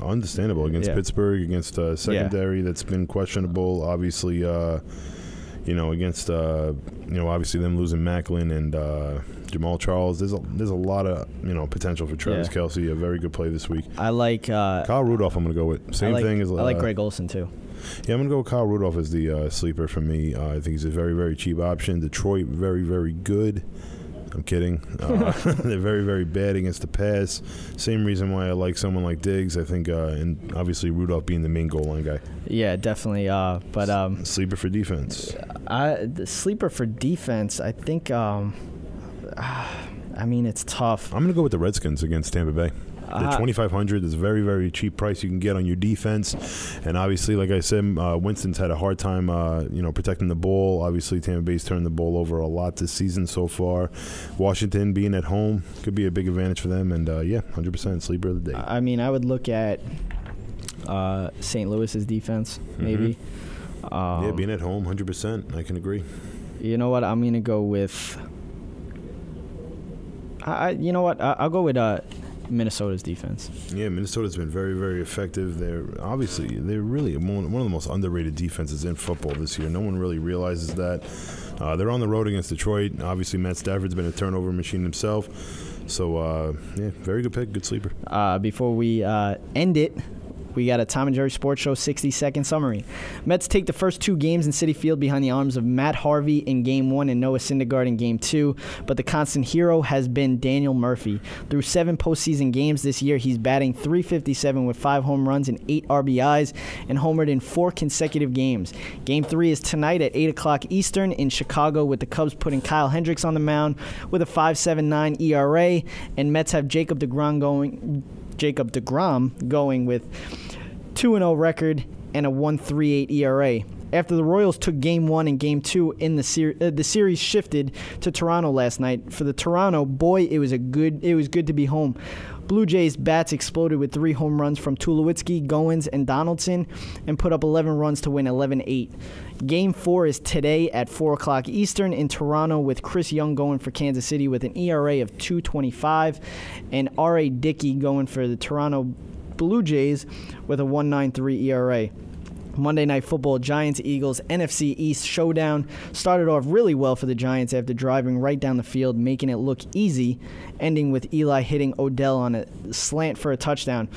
understandable against Pittsburgh, against secondary that's been questionable. Obviously, against obviously them losing Macklin and Jamal Charles. There's a lot of potential for Travis Kelce. A very good play this week. I like Kyle Rudolph. I'm going to go with same thing as I like Greg Olsen too. Yeah, I'm going to go with Kyle Rudolph as the sleeper for me. I think he's a very, very cheap option. Detroit, very, very good. I'm kidding. They're very, very bad against the pass. Same reason why I like someone like Diggs. I think, and obviously Rudolph being the main goal line guy. Yeah, definitely. But sleeper for defense. The sleeper for defense, I think. It's tough. I'm going to go with the Redskins against Tampa Bay. The 2,500 is a very, very cheap price you can get on your defense. And obviously, like I said, Winston's had a hard time, protecting the ball. Obviously, Tampa Bay's turned the ball over a lot this season so far. Washington being at home could be a big advantage for them. And, 100% sleeper of the day. I would look at St. Louis's defense, maybe. Being at home, 100%. I can agree. You know what? I'm going to go with... I'll go with Minnesota's defense. Yeah, Minnesota's been very, very effective. They're really one of the most underrated defenses in football this year. No one really realizes that. They're on the road against Detroit. Obviously, Matt Stafford's been a turnover machine himself. So, very good pick, good sleeper. Before we end it, we got a Tom and Jerry Sports Show 60-second summary. Mets take the first 2 games in Citi Field behind the arms of Matt Harvey in Game 1 and Noah Syndergaard in Game 2, but the constant hero has been Daniel Murphy. Through 7 postseason games this year, he's batting .357 with 5 home runs and 8 RBIs and homered in 4 consecutive games. Game 3 is tonight at 8 o'clock Eastern in Chicago, with the Cubs putting Kyle Hendricks on the mound with a 5.79 ERA, and Mets have Jacob DeGrom going with 2-0 record and a 1.38 ERA. After the Royals took Game 1 and Game 2 in the series shifted to Toronto last night. For the Toronto, it was good to be home. Blue Jays bats exploded with 3 home runs from Tulowitzki, Goins, and Donaldson and put up 11 runs to win 11-8. Game 4 is today at 4 o'clock Eastern in Toronto, with Chris Young going for Kansas City with an ERA of 2.25 and R.A. Dickey going for the Toronto Blue Jays with a 1.93 ERA. Monday Night Football, Giants-Eagles NFC East showdown started off really well for the Giants after driving right down the field, making it look easy, ending with Eli hitting Odell on a slant for a touchdown.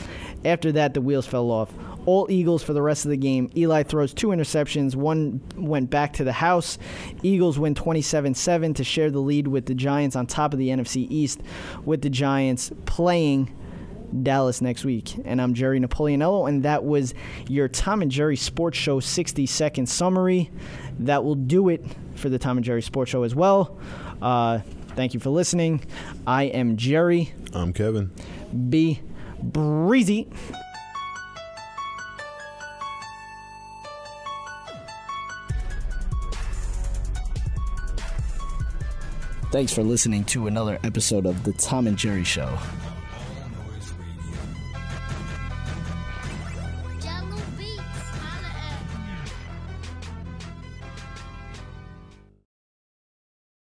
After that, the wheels fell off. All Eagles for the rest of the game. Eli throws 2 interceptions. One went back to the house. Eagles win 27-7 to share the lead with the Giants on top of the NFC East, with the Giants playing Dallas next week. And I'm Jerry Napoleonello, and that was your Tom and Jerry Sports Show 60-second summary. That will do it for the Tom and Jerry Sports Show as well. Thank you for listening. I am Jerry. I'm Kevin. Be breezy. Thanks for listening to another episode of the Tom and Jerry Show.